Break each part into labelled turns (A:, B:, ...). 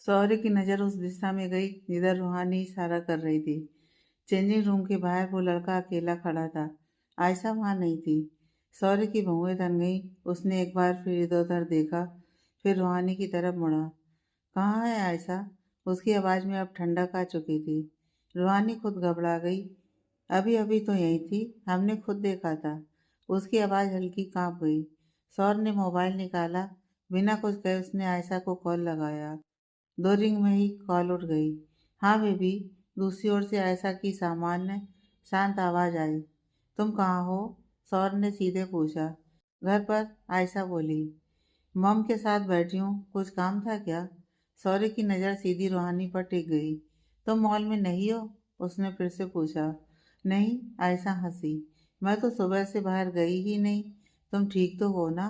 A: शौर्य की नज़र उस दिशा में गई जिधर रूहानी इशारा कर रही थी। चेंजिंग रूम के बाहर वो लड़का अकेला खड़ा था। आयशा वहाँ नहीं थी। शौर्य की भौहें तन गई। उसने एक बार फिर इधर उधर देखा, फिर रूहानी की तरफ मुड़ा। कहाँ है आयशा? उसकी आवाज़ में अब ठंडक आ चुकी थी। रूहानी खुद घबरा गई। अभी अभी तो यही थी, हमने खुद देखा था। उसकी आवाज़ हल्की कांप गई। सौर ने मोबाइल निकाला। बिना कुछ कहे उसने आयशा को कॉल लगाया। 2 रिंग में ही कॉल उठ गई। हाँ बेबी। दूसरी ओर से आयशा की सामान्य शांत आवाज़ आई। तुम कहाँ हो? सौर ने सीधे पूछा। घर पर, आयशा बोली। मॉम के साथ बैठी हूँ, कुछ काम था क्या? सौर्य की नज़र सीधी रूहानी पर टिक गई। तुम मॉल में नहीं हो? उसने फिर से पूछा। नहीं, आयशा हंसी। मैं तो सुबह से बाहर गई ही नहीं। तुम ठीक तो हो ना?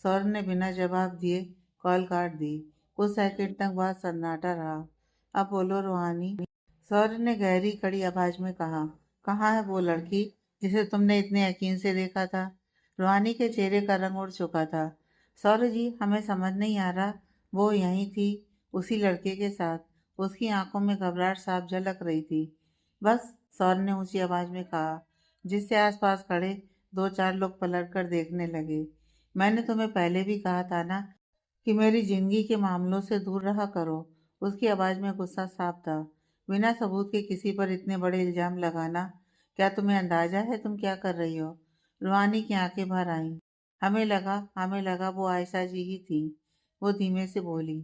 A: सौर्य ने बिना जवाब दिए कॉल काट दी। कुछ सेकंड तक बात सन्नाटा रहा। अब बोलो रूहानी। सौर्य ने गहरी कड़ी आवाज में कहा। कहाँ है वो लड़की जिसे तुमने इतने यकीन से देखा था? रूहानी के चेहरे का रंग उड़ चुका था। सौर्य जी, हमें समझ नहीं आ रहा। वो यहीं थी, उसी लड़के के साथ। उसकी आंखों में घबराहट साफ झलक रही थी। बस, सौर्य ने ऊंची आवाज में कहा, जिससे आसपास खड़े 2-4 लोग पलट कर देखने लगे। मैंने तुम्हें पहले भी कहा था ना कि मेरी जिंदगी के मामलों से दूर रहा करो। उसकी आवाज में गुस्सा साफ था। बिना सबूत के किसी पर इतने बड़े इल्जाम लगाना, क्या तुम्हें अंदाजा है तुम क्या कर रही हो? रूहानी की आंखें भर आईं। हमें लगा वो आयशा जी ही थी। वो धीमे से बोली।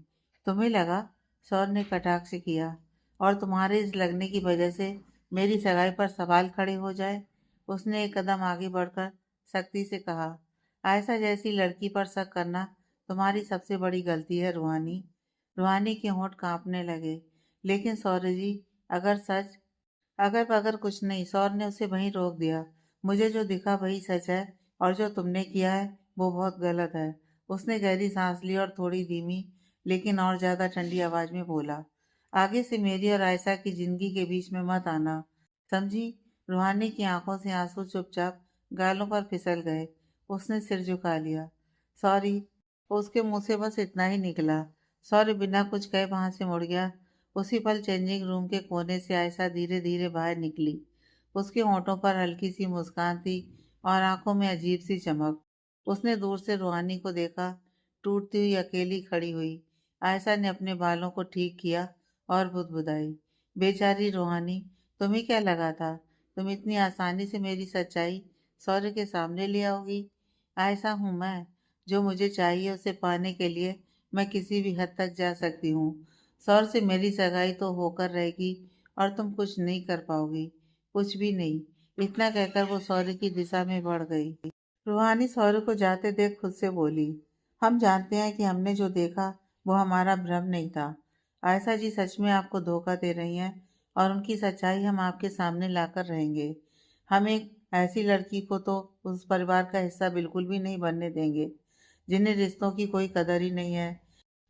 A: तुम्हें लगा? सौर ने कटाक्ष किया। और तुम्हारे इस लगने की वजह से मेरी सगाई पर सवाल खड़े हो जाए? उसने एक कदम आगे बढ़कर सख्ती से कहा। आयशा जैसी लड़की पर शक करना तुम्हारी सबसे बड़ी गलती है रूहानी। रूहानी के होंठ कांपने लगे। लेकिन सौर्य जी, अगर सच, अगर अगर कुछ नहीं, सौर ने उसे वहीं रोक दिया। मुझे जो दिखा वही सच है, और जो तुमने किया है वो बहुत गलत है। उसने गहरी सांस ली और थोड़ी धीमी लेकिन और ज्यादा ठंडी आवाज में बोला। आगे से मेरी और आयशा की जिंदगी के बीच में मत आना, समझी? रूहानी की आंखों से आंसू चुपचाप गालों पर फिसल गए। उसने सिर झुका लिया। सॉरी। उसके मुंह से बस इतना ही निकला। सॉरी बिना कुछ कहे वहां से मुड़ गया। उसी पल चेंजिंग रूम के कोने से आयशा धीरे धीरे बाहर निकली। उसके होंठों पर हल्की सी मुस्कान थी और आंखों में अजीब सी चमक। उसने दूर से रूहानी को देखा, टूटती हुई अकेली खड़ी हुई। आयशा ने अपने बालों को ठीक किया और बुदबुदाई। बेचारी रूहानी, तुम्हें क्या लगा था तुम इतनी आसानी से मेरी सच्चाई सौर्य के सामने ले आओगी? आयशा हूँ मैं। जो मुझे चाहिए उसे पाने के लिए मैं किसी भी हद तक जा सकती हूँ। सौर से मेरी सगाई तो होकर रहेगी और तुम कुछ नहीं कर पाओगी, कुछ भी नहीं। इतना कहकर वो सौर्य की दिशा में बढ़ गई। रूहानी सौर्य को जाते देख खुद से बोली। हम जानते हैं कि हमने जो देखा वो हमारा भ्रम नहीं था। आयशा जी सच में आपको धोखा दे रही हैं और उनकी सच्चाई हम आपके सामने लाकर रहेंगे। हम एक ऐसी लड़की को तो उस परिवार का हिस्सा बिल्कुल भी नहीं बनने देंगे जिन्हें रिश्तों की कोई कदर ही नहीं है।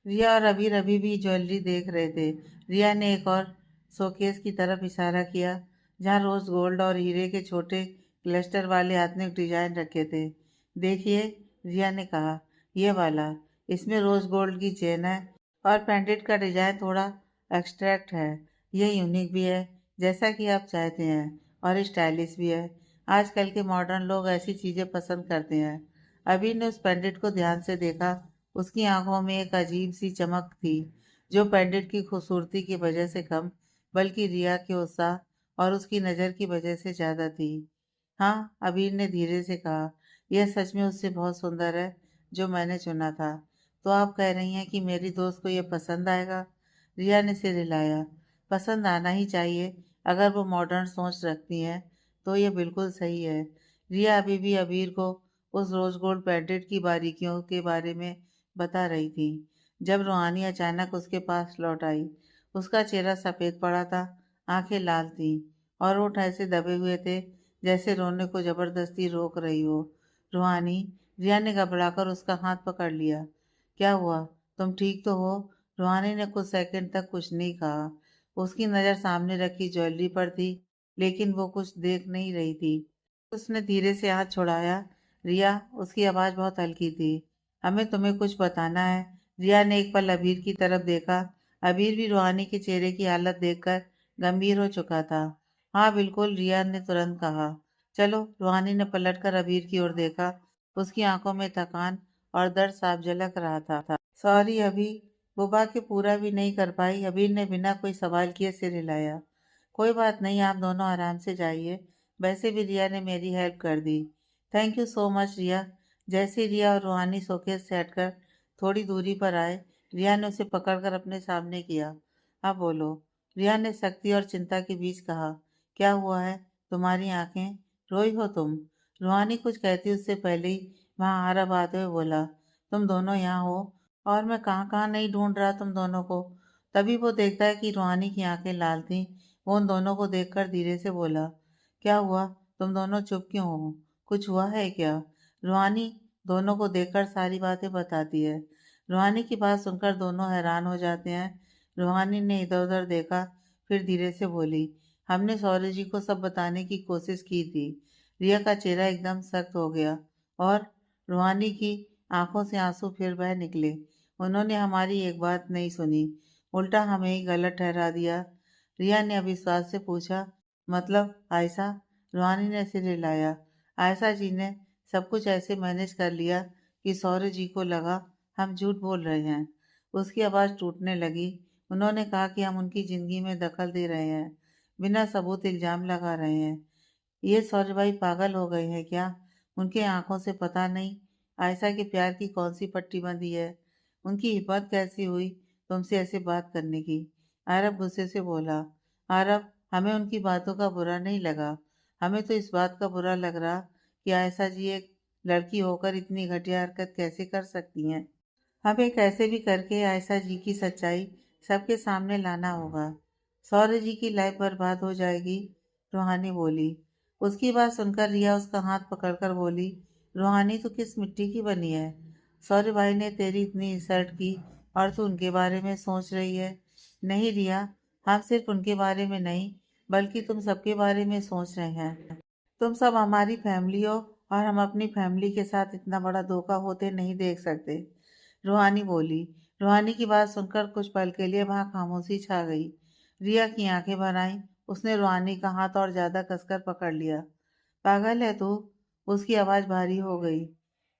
A: रिया और अभी रवि भी ज्वेलरी देख रहे थे। रिया ने एक और शोकेस की तरफ इशारा किया जहां रोज गोल्ड और हीरे के छोटे क्लस्टर वाले आधुनिक डिजाइन रखे थे। देखिए, रिया ने कहा, ये वाला। इसमें रोज गोल्ड की चेन है और पेंडेंट का डिजाइन थोड़ा एक्सट्रैक्ट है। ये यूनिक भी है, जैसा कि आप चाहते हैं, और स्टाइलिश भी है। आजकल के मॉडर्न लोग ऐसी चीजें पसंद करते हैं। अभी ने उस पेंडेंट को ध्यान से देखा। उसकी आंखों में एक अजीब सी चमक थी जो पंडित की खूबसूरती की वजह से कम, बल्कि रिया के उत्साह और उसकी नज़र की वजह से ज्यादा थी। हाँ, अबीर ने धीरे से कहा, यह सच में उससे बहुत सुंदर है जो मैंने चुना था। तो आप कह रही हैं कि मेरी दोस्त को यह पसंद आएगा? रिया ने सिर हिलाया। पसंद आना ही चाहिए। अगर वो मॉडर्न सोच रखती हैं तो ये बिल्कुल सही है। रिया अभी भी अबीर को उस रोज गोल्ड पेंडेंट की बारीकियों के बारे में बता रही थी जब रूहानी अचानक उसके पास लौट आई। उसका चेहरा सफेद पड़ा था, आंखें लाल थीं और होठ ऐसे दबे हुए थे जैसे रोने को जबरदस्ती रोक रही हो। रूहानी, रिया ने घबराकर उसका हाथ पकड़ लिया। क्या हुआ? तुम ठीक तो हो? रूहानी ने कुछ सेकंड तक कुछ नहीं कहा। उसकी नज़र सामने रखी ज्वेलरी पर थी, लेकिन वो कुछ देख नहीं रही थी। उसने धीरे से हाथ छुड़ाया। रिया, उसकी आवाज़ बहुत हल्की थी, हमें तुम्हें कुछ बताना है। रिया ने एक पल अबीर की तरफ देखा। अबीर भी रूहानी के चेहरे की हालत देखकर गंभीर हो चुका था। हाँ बिल्कुल, रिया ने तुरंत कहा। चलो। रूहानी ने पलटकर अबीर की ओर देखा। उसकी आंखों में थकान और दर्द साफ झलक रहा था। सॉरी अभी, बुबा के पूरा भी नहीं कर पाई। अबीर ने बिना कोई सवाल किए सिर हिलाया। कोई बात नहीं, आप दोनों आराम से जाइए। वैसे भी रिया ने मेरी हेल्प कर दी। थैंक यू सो मच रिया। जैसे ही रिया और रूहानी शोकेस से हटकर थोड़ी दूरी पर आए, रिया ने उसे पकड़कर अपने सामने किया। अब बोलो। रिया ने सख्ती और चिंता के बीच कहा। क्या हुआ है? तुम्हारी आंखें, रोई हो तुम? रूहानी कुछ कहती उससे पहले ही वहां आरब आते हुए बोला। तुम दोनों यहाँ हो और मैं कहाँ कहाँ नहीं ढूंढ रहा तुम दोनों को। तभी वो देखता है कि रूहानी की आंखें लाल थीं। वो उन दोनों को देखकर धीरे से बोला। क्या हुआ? तुम दोनों चुप क्यों हो? कुछ हुआ है क्या? रूहानी दोनों को देखकर सारी बातें बताती है। रूहानी की बात सुनकर दोनों हैरान हो जाते हैं। रूहानी ने इधर उधर देखा, फिर धीरे से बोली। हमने सौर्य जी को सब बताने की कोशिश की थी। रिया का चेहरा एकदम सख्त हो गया और रूहानी की आंखों से आंसू फिर बह निकले। उन्होंने हमारी एक बात नहीं सुनी, उल्टा हमें ही गलत ठहरा दिया। रिया ने अविश्वास से पूछा। मतलब आयशा? रूहानी ने सिर हिलाया। आयशा जी ने सब कुछ ऐसे मैनेज कर लिया कि सौर्य जी को लगा हम झूठ बोल रहे हैं। उसकी आवाज़ टूटने लगी। उन्होंने कहा कि हम उनकी ज़िंदगी में दखल दे रहे हैं, बिना सबूत इल्ज़ाम लगा रहे हैं। ये सौर्य भाई पागल हो गए हैं क्या? उनकी आंखों से पता नहीं आयशा के प्यार की कौन सी पट्टी बंधी है। उनकी हिम्मत कैसी हुई तुमसे ऐसे बात करने की? आरब गुस्से से बोला। आरब, हमें उनकी बातों का बुरा नहीं लगा। हमें तो इस बात का बुरा लग रहा कि आयशा जी एक लड़की होकर इतनी घटिया हरकत कैसे कर सकती हैं। हमें कैसे भी करके आयशा जी की सच्चाई सबके सामने लाना होगा। सौर्य जी की लाइफ बर्बाद हो जाएगी। रूहानी बोली। उसकी बात सुनकर रिया उसका हाथ पकड़कर बोली। रूहानी तो किस मिट्टी की बनी है? सौर्य भाई ने तेरी इतनी इंसल्ट की और तू उनके बारे में सोच रही है? नहीं रिया, हम सिर्फ उनके बारे में नहीं बल्कि तुम सबके बारे में सोच रहे हैं। तुम सब हमारी फैमिली हो और हम अपनी फैमिली के साथ इतना बड़ा धोखा होते नहीं देख सकते। रूहानी बोली। रूहानी की बात सुनकर कुछ पल के लिए वहां खामोशी छा गई। रिया की आंखें भर आईं। उसने रूहानी का हाथ और ज्यादा कसकर पकड़ लिया। पागल है तू? उसकी आवाज भारी हो गई।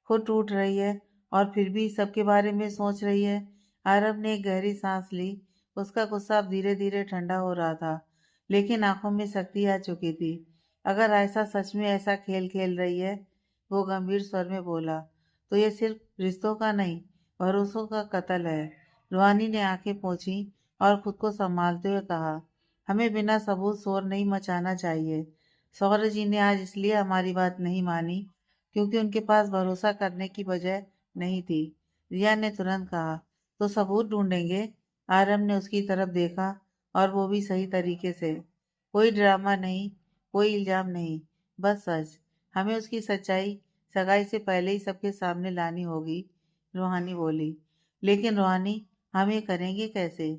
A: खुद टूट रही है और फिर भी सबके बारे में सोच रही है। आरब ने एक गहरी सांस ली। उसका गुस्सा अब धीरे धीरे ठंडा हो रहा था, लेकिन आंखों में शक्ति आ चुकी थी। अगर आयशा सच में ऐसा खेल खेल रही है, वो गंभीर स्वर में बोला, तो ये सिर्फ रिश्तों का नहीं, भरोसों का कत्ल है। रूहानी ने आंखें पोंछी और खुद को संभालते हुए कहा, हमें बिना सबूत शोर नहीं मचाना चाहिए। सौर्य जी ने आज इसलिए हमारी बात नहीं मानी क्योंकि उनके पास भरोसा करने की वजह नहीं थी। रिया ने तुरंत कहा, तो सबूत ढूंढेंगे। आरब ने उसकी तरफ देखा और वो भी सही तरीके से। कोई ड्रामा नहीं, कोई इल्जाम नहीं, बस सच। हमें उसकी सच्चाई सगाई से पहले ही सबके सामने लानी होगी। रूहानी बोली। लेकिन रूहानी, हम ये करेंगे कैसे?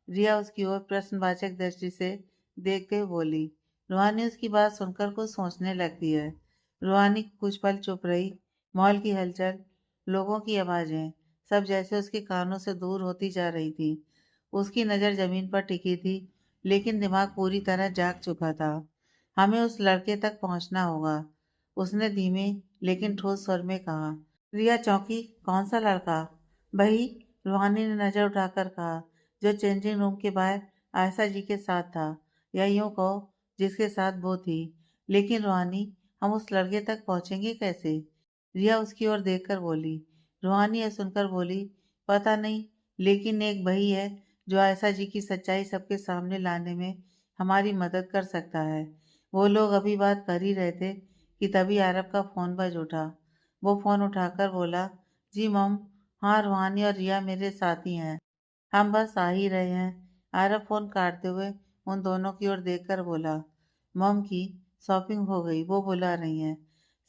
A: रिया उसकी ओर प्रश्नवाचक दृष्टि से देखते हुए बोली। रूहानी उसकी बात सुनकर कुछ सोचने लगती है। रूहानी कुछ पल चुप रही। मॉल की हलचल, लोगों की आवाजें, सब जैसे उसके कानों से दूर होती जा रही थी। उसकी नज़र जमीन पर टिकी थी, लेकिन दिमाग पूरी तरह जाग चुका था। हमें उस लड़के तक पहुंचना होगा, उसने धीमे लेकिन ठोस स्वर में कहा। रिया चौंकी। कौन सा लड़का? वही, रूहानी ने नजर उठाकर कहा, जो चेंजिंग रूम के बाहर आयशा जी के साथ था, या यूं कहो जिसके साथ वो थी। लेकिन रूहानी, हम उस लड़के तक पहुंचेंगे कैसे? रिया उसकी ओर देखकर बोली। रूहानी यह सुनकर बोली, पता नहीं, लेकिन एक वही है जो आयशा जी की सच्चाई सबके सामने लाने में हमारी मदद कर सकता है। वो लोग अभी बात कर ही रहे थे कि तभी आरब का फोन बज उठा। वो फोन उठाकर बोला, जी मम, हाँ रूहानी और रिया मेरे साथी हैं, हम बस आ ही रहे हैं। आरब फोन काटते हुए उन दोनों की ओर देखकर बोला, मम की शॉपिंग हो गई, वो बुला रही हैं।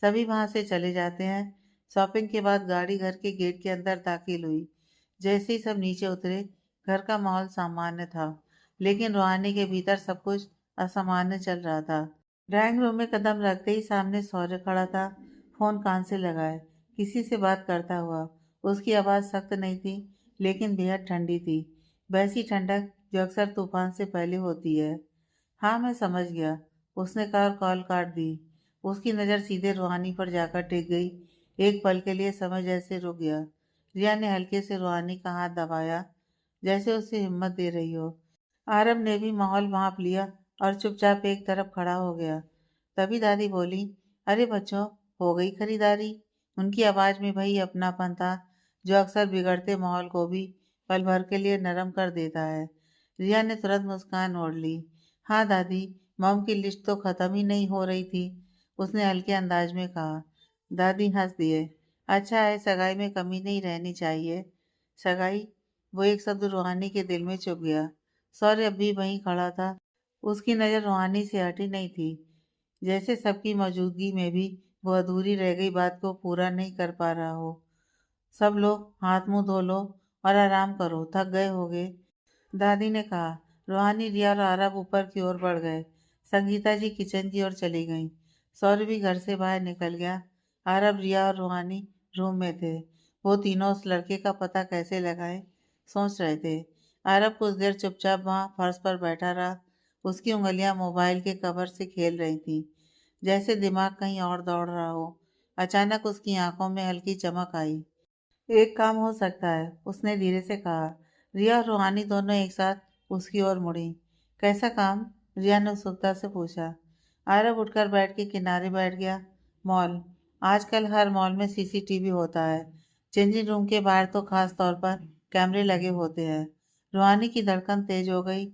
A: सभी वहां से चले जाते हैं। शॉपिंग के बाद गाड़ी घर के गेट के अंदर दाखिल हुई। जैसे ही सब नीचे उतरे, घर का माहौल सामान्य था, लेकिन रूहानी के भीतर सब कुछ असामान्य चल रहा था। ड्राइंग रूम में कदम रखते ही सामने सौर्य खड़ा था, फोन कान से लगाए, किसी से बात करता हुआ। उसकी आवाज़ सख्त नहीं थी, लेकिन बेहद ठंडी थी। वैसी ठंडक जो अक्सर तूफान से पहले होती है। हाँ, मैं समझ गया, उसने कहा और कॉल काट दी। उसकी नज़र सीधे रूहानी पर जाकर टिक गई। एक पल के लिए समय जैसे रुक गया। रिया ने हल्के से रूहानी का हाथ दबाया, जैसे उसे हिम्मत दे रही हो। आरब ने भी माहौल भांप लिया और चुपचाप एक तरफ खड़ा हो गया। तभी दादी बोली, अरे बच्चों, हो गई खरीदारी। उनकी आवाज में वही अपनापन था जो अक्सर बिगड़ते माहौल को भी पल भर के लिए नरम कर देता है। रिया ने तुरंत मुस्कान ओढ़ ली। हाँ दादी, मॉम की लिस्ट तो खत्म ही नहीं हो रही थी, उसने हल्के अंदाज में कहा। दादी हंस दिए। अच्छा है, सगाई में कमी नहीं रहनी चाहिए। सगाई, वो एक शब्द रूहानी के दिल में चुभ गया। सौर्य अब भी वहीं खड़ा था। उसकी नज़र रूहानी से हटी नहीं थी, जैसे सबकी मौजूदगी में भी वो अधूरी रह गई बात को पूरा नहीं कर पा रहा हो। सब लोग हाथ मुंह धो लो और आराम करो, थक गए होगे, दादी ने कहा। रूहानी, रिया और आरब ऊपर की ओर बढ़ गए। संगीता जी किचन की ओर चली गईं। सौर्य भी घर से बाहर निकल गया। आरब, रिया और रूहानी रूम में थे। वो तीनों उस लड़के का पता कैसे लगाएं, सोच रहे थे। आरब कुछ देर चुपचाप वहां फर्श पर बैठा रहा। उसकी उंगलियां मोबाइल के कवर से खेल रही थीं, जैसे दिमाग कहीं और दौड़ रहा हो। अचानक उसकी आंखों में हल्की चमक आई। एक काम हो सकता है, उसने धीरे से कहा। रिया और रूहानी दोनों एक साथ उसकी ओर मुड़ी। कैसा काम? रिया ने उत्सुकता से पूछा। आरब उठकर बैठ के किनारे बैठ गया। मॉल, आजकल हर मॉल में सीसीटीवी होता है। चेंजिंग रूम के बाहर तो खास तौर पर कैमरे लगे होते हैं। रूहानी की धड़कन तेज हो गई।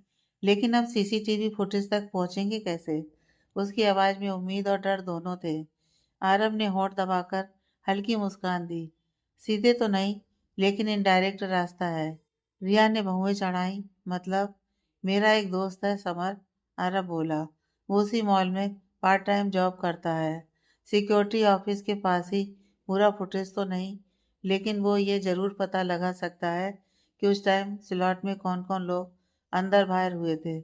A: लेकिन अब सीसीटीवी फुटेज तक पहुंचेंगे कैसे? उसकी आवाज में उम्मीद और डर दोनों थे। आरब ने होंठ दबाकर हल्की मुस्कान दी। सीधे तो नहीं, लेकिन इनडायरेक्ट रास्ता है। रिया ने भौहें चढ़ाई। मतलब? मेरा एक दोस्त है समर, आरब बोला। वो उसी मॉल में पार्ट टाइम जॉब करता है, सिक्योरिटी ऑफिस के पास ही। पूरा फुटेज तो नहीं, लेकिन वो ये जरूर पता लगा सकता है कि उस टाइम स्लॉट में कौन कौन लोग अंदर बाहर हुए थे।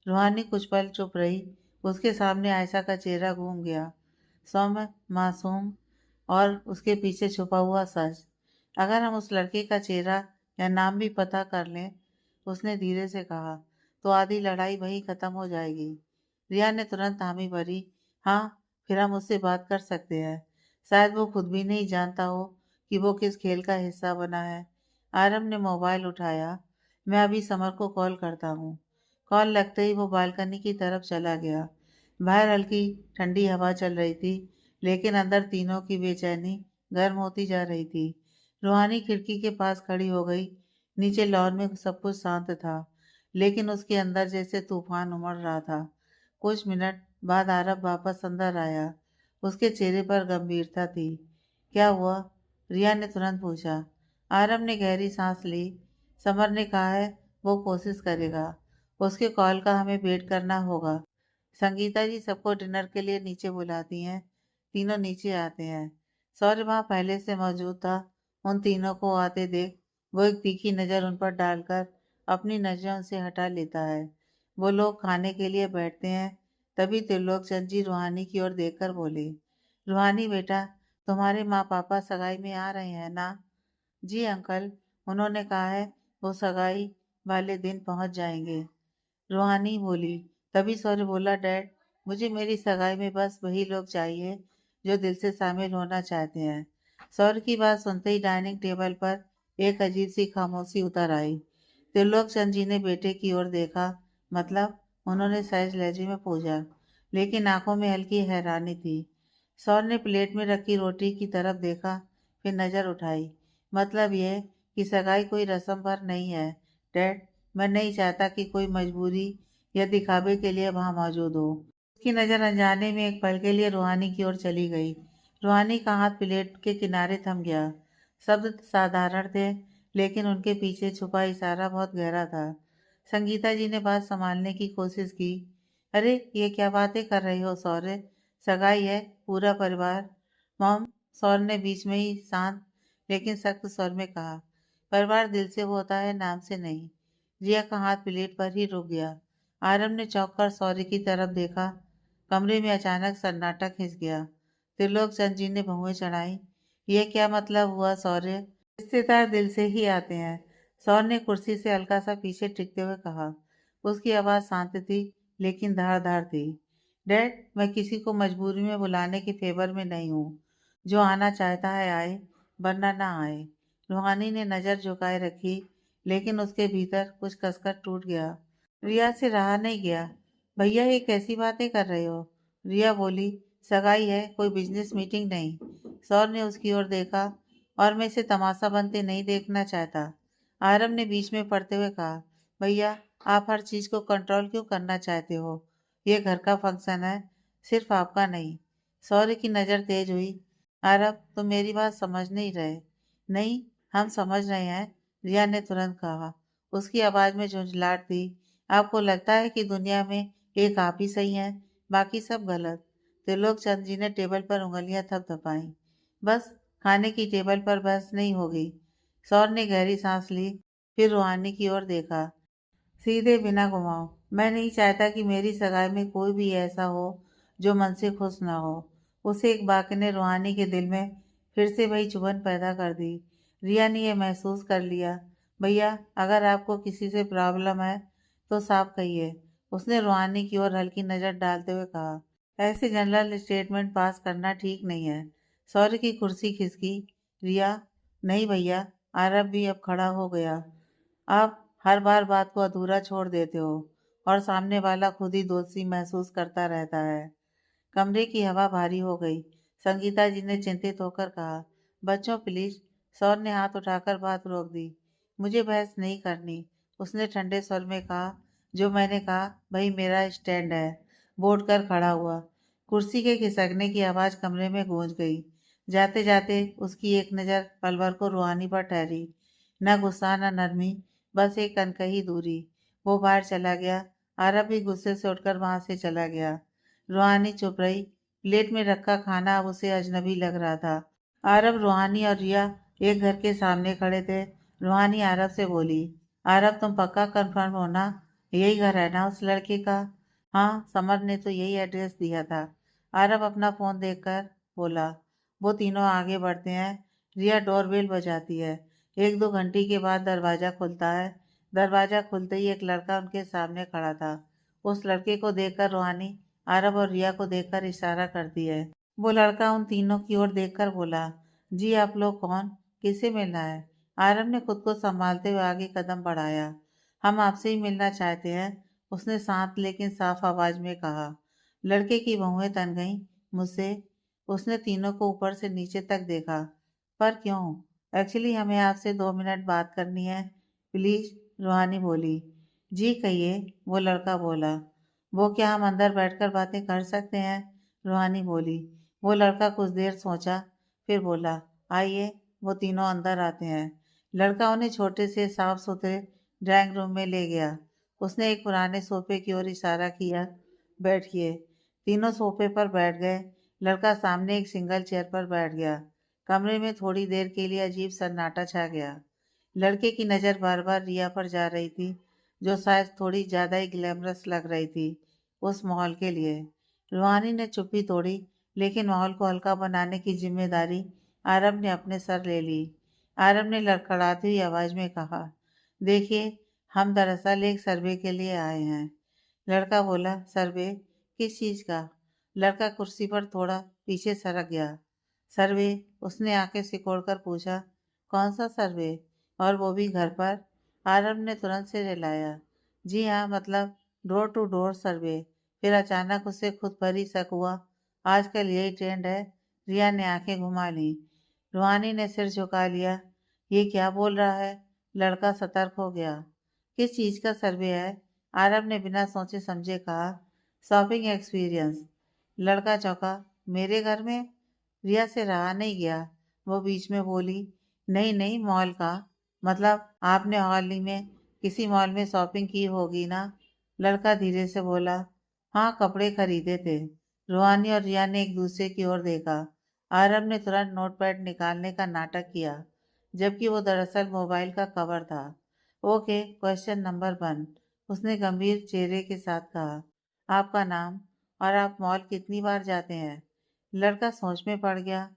A: रूहानी कुछ पल चुप रही। उसके सामने आयशा का चेहरा घूम गया। सौम्य, मासूम, और उसके पीछे छुपा हुआ सच। अगर हम उस लड़के का चेहरा या नाम भी पता कर लें, उसने धीरे से कहा, तो आधी लड़ाई वहीं खत्म हो जाएगी। रिया ने तुरंत हामी भरी। हाँ, फिर हम उससे बात कर सकते हैं। शायद वो खुद भी नहीं जानता हो कि वो किस खेल का हिस्सा बना है। आरब ने मोबाइल उठाया। मैं अभी समर को कॉल करता हूँ। कॉल लगते ही वो बालकनी की तरफ चला गया। बाहर हल्की ठंडी हवा चल रही थी, लेकिन अंदर तीनों की बेचैनी गर्म होती जा रही थी। रूहानी खिड़की के पास खड़ी हो गई। नीचे लॉन में सब कुछ शांत था, लेकिन उसके अंदर जैसे तूफान उमड़ रहा था। कुछ मिनट बाद आरब वापस अंदर आया। उसके चेहरे पर गंभीरता थी। क्या हुआ? रिया ने तुरंत पूछा। आरब ने गहरी सांस ली। समर ने कहा है वो कोशिश करेगा। उसके कॉल का हमें वेट करना होगा। संगीता जी सबको डिनर के लिए नीचे बुलाती हैं। तीनों नीचे आते हैं। सौर्य वहां पहले से मौजूद था। उन तीनों को आते देख वो एक तीखी नज़र उन पर डालकर अपनी नजरें उनसे हटा लेता है। वो लोग खाने के लिए बैठते हैं। तभी त्रिलोकचंद जी रूहानी की ओर देखकर बोले, रूहानी बेटा, तुम्हारे माँ पापा सगाई में आ रहे हैं ना? जी अंकल, उन्होंने कहा है वो सगाई वाले दिन पहुंच जाएंगे, रूहानी बोली। तभी सौर्य बोला, डैड, मुझे मेरी सगाई में बस वही लोग चाहिए जो दिल से शामिल होना चाहते हैं। सौर्य की बात सुनते ही डाइनिंग टेबल पर एक अजीब सी खामोशी उतर आई। त्रिलोकचंद जी ने बेटे की ओर देखा। मतलब? उन्होंने सहज लहजे में पूछा, लेकिन आंखों में हल्की हैरानी थी। सौर्य ने प्लेट में रखी रोटी की तरफ देखा, फिर नजर उठाई। मतलब यह कि सगाई कोई रस्म भर नहीं है डैड। मैं नहीं चाहता कि कोई मजबूरी या दिखावे के लिए वहां मौजूद हो। उसकी नज़र अनजाने में एक पल के लिए रूहानी की ओर चली गई। रूहानी का हाथ प्लेट के किनारे थम गया। शब्द साधारण थे, लेकिन उनके पीछे छुपा इशारा बहुत गहरा था। संगीता जी ने बात संभालने की कोशिश की। अरे ये क्या बातें कर रही हो सौर्य? सगाई है, पूरा परिवार। मॉम, सौर्य ने बीच में ही शांत लेकिन सख्त स्वर में कहा, परिवार दिल से होता है, नाम से नहीं। रिया का हाथ प्लेट पर ही रुक गया। आरब ने चौंक कर सौर्य की तरफ देखा। कमरे में अचानक सन्नाटा खिंच गया। त्रिलोकचंद जी ने भुएं चढ़ाई। यह क्या मतलब हुआ सौर्य? रिश्तेदार दिल से ही आते हैं, सौर ने कुर्सी से हल्का सा पीछे टिकते हुए कहा। उसकी आवाज़ शांत थी, लेकिन धारदार थी। डैड, मैं किसी को मजबूरी में बुलाने के फेवर में नहीं हूँ। जो आना चाहता है आए, वरना ना आए। रूहानी ने नज़र झुकाए रखी, लेकिन उसके भीतर कुछ कसकर टूट गया। रिया से रहा नहीं गया। भैया, ये कैसी बातें कर रहे हो? रिया बोली, सगाई है, कोई बिजनेस मीटिंग नहीं। सौर ने उसकी ओर देखा, और मैं इसे तमाशा बनते नहीं देखना चाहता। आरव ने बीच में पड़ते हुए कहा, भैया, आप हर चीज को कंट्रोल क्यों करना चाहते हो? ये घर का फंक्शन है, सिर्फ आपका नहीं। सौर्य की नजर तेज हुई। आरव, तुम मेरी बात समझ नहीं रहे। नहीं, हम समझ रहे हैं, रिया ने तुरंत कहा। उसकी आवाज में झुंझलाहट थी। आपको लगता है कि दुनिया में एक आप ही सही हैं, बाकी सब गलत। त्रिलोक चंद जी ने टेबल पर उंगलियां थपथपाई। बस, खाने की टेबल पर बहस नहीं होगी। सौर ने गहरी सांस ली, फिर रूहानी की ओर देखा। सीधे बिना घुमाओ। मैं नहीं चाहता कि मेरी सगाई में कोई भी ऐसा हो जो मन से खुश ना हो। उसे एक वाक्य ने रूहानी के दिल में फिर से वही चुभन पैदा कर दी। रिया ने यह महसूस कर लिया। भैया, अगर आपको किसी से प्रॉब्लम है तो साफ कहिए। उसने रूहानी की ओर हल्की नजर डालते हुए कहा। ऐसे जनरल स्टेटमेंट पास करना ठीक नहीं है। सौर्य की कुर्सी खिसकी। रिया, नहीं भैया। आरब भी अब खड़ा हो गया। आप हर बार बात को अधूरा छोड़ देते हो, और सामने वाला खुद ही दोषी महसूस करता रहता है। कमरे की हवा भारी हो गई। संगीता जी ने चिंतित होकर कहा, बच्चों प्लीज। सौर ने हाथ उठाकर बात रोक दी। मुझे बहस नहीं करनी, उसने ठंडे स्वर में कहा। जो मैंने कहा वही मेरा स्टैंड है। बोर्ड कर खड़ा हुआ। कुर्सी के खिसकने की आवाज कमरे में गूंज गई। जाते जाते उसकी एक नज़र पलवर को रूहानी पर ठहरी। न गुस्सा न नरमी, बस एक अनकही दूरी। वो बाहर चला गया। आरब भी गुस्से से उठकर वहां से चला गया। रूहानी चुप रही। प्लेट में रखा खाना अब उसे अजनबी लग रहा था। आरब, रूहानी और रिया एक घर के सामने खड़े थे। रूहानी आरब से बोली, आरब, तुम पक्का कंफर्म हो ना? यही घर है ना उस लड़के का? हाँ, समर ने तो यही एड्रेस दिया था। आरब अपना फोन देखकर बोला। वो तीनों आगे बढ़ते हैं। रिया डोरबेल बजाती है। एक दो घंटे के बाद दरवाजा खुलता है। दरवाजा खुलते ही एक लड़का उनके सामने खड़ा था। उस लड़के को देखकर रूहानी आरब और रिया को देखकर इशारा करती है। वो लड़का उन तीनों की ओर देखकर बोला, जी आप लोग कौन? किसे मिलना है? आरब ने खुद को संभालते हुए आगे कदम बढ़ाया। हम आपसे ही मिलना चाहते हैं, उसने शांत लेकिन साफ आवाज में कहा। लड़के की भौहें तन गईं। मुझसे? उसने तीनों को ऊपर से नीचे तक देखा। पर क्यों? एक्चुअली हमें आपसे 2 मिनट बात करनी है, प्लीज। रूहानी बोली। जी कहिए, वो लड़का बोला। वो क्या हम अंदर बैठकर बातें कर सकते हैं? रूहानी बोली। वो लड़का कुछ देर सोचा, फिर बोला, आइए। वो तीनों अंदर आते हैं। लड़का उन्हें छोटे से साफ सुथरे ड्राइंग रूम में ले गया। उसने एक पुराने सोफे की ओर इशारा किया, बैठिए। तीनों सोफे पर बैठ गए। लड़का सामने एक सिंगल चेयर पर बैठ गया। कमरे में थोड़ी देर के लिए अजीब सन्नाटा छा गया। लड़के की नज़र बार बार रिया पर जा रही थी, जो शायद थोड़ी ज्यादा ही ग्लैमरस लग रही थी उस माहौल के लिए। रूहानी ने चुप्पी तोड़ी, लेकिन माहौल को हल्का बनाने की जिम्मेदारी आरब ने अपने सर ले ली। आरब ने लड़खड़ाती हुई आवाज में कहा, देखिए, हम दरअसल एक सर्वे के लिए आए हैं। लड़का बोला, सर्वे? किस चीज का? लड़का कुर्सी पर थोड़ा पीछे सरक गया। सर्वे? उसने आंखें सिकोड़कर पूछा। कौन सा सर्वे? और वो भी घर पर? आरब ने तुरंत से रिलाया। जी हाँ, मतलब डोर टू डोर सर्वे। फिर अचानक उसे खुद पर ही शक हुआ। आजकल यही ट्रेंड है। रिया ने आंखें घुमा ली। रूहानी ने सिर झुका लिया। ये क्या बोल रहा है? लड़का सतर्क हो गया। किस चीज का सर्वे है? आरब ने बिना सोचे समझे कहा, शॉपिंग एक्सपीरियंस। लड़का चौंका। मेरे घर में? रिया से रहा नहीं गया। वो बीच में बोली, नहीं नहीं, मॉल का। मतलब आपने हाल ही में किसी मॉल में शॉपिंग की होगी ना? लड़का धीरे से बोला, हाँ, कपड़े खरीदे थे। रूहानी और रिया ने एक दूसरे की ओर देखा। आरब ने तुरंत नोटपैड निकालने का नाटक किया, जबकि वो दरअसल मोबाइल का कवर था। ओके, क्वेश्चन नंबर 1, उसने गंभीर चेहरे के साथ कहा। आपका नाम, और आप मॉल कितनी बार जाते हैं? लड़का सोच में पड़ गया।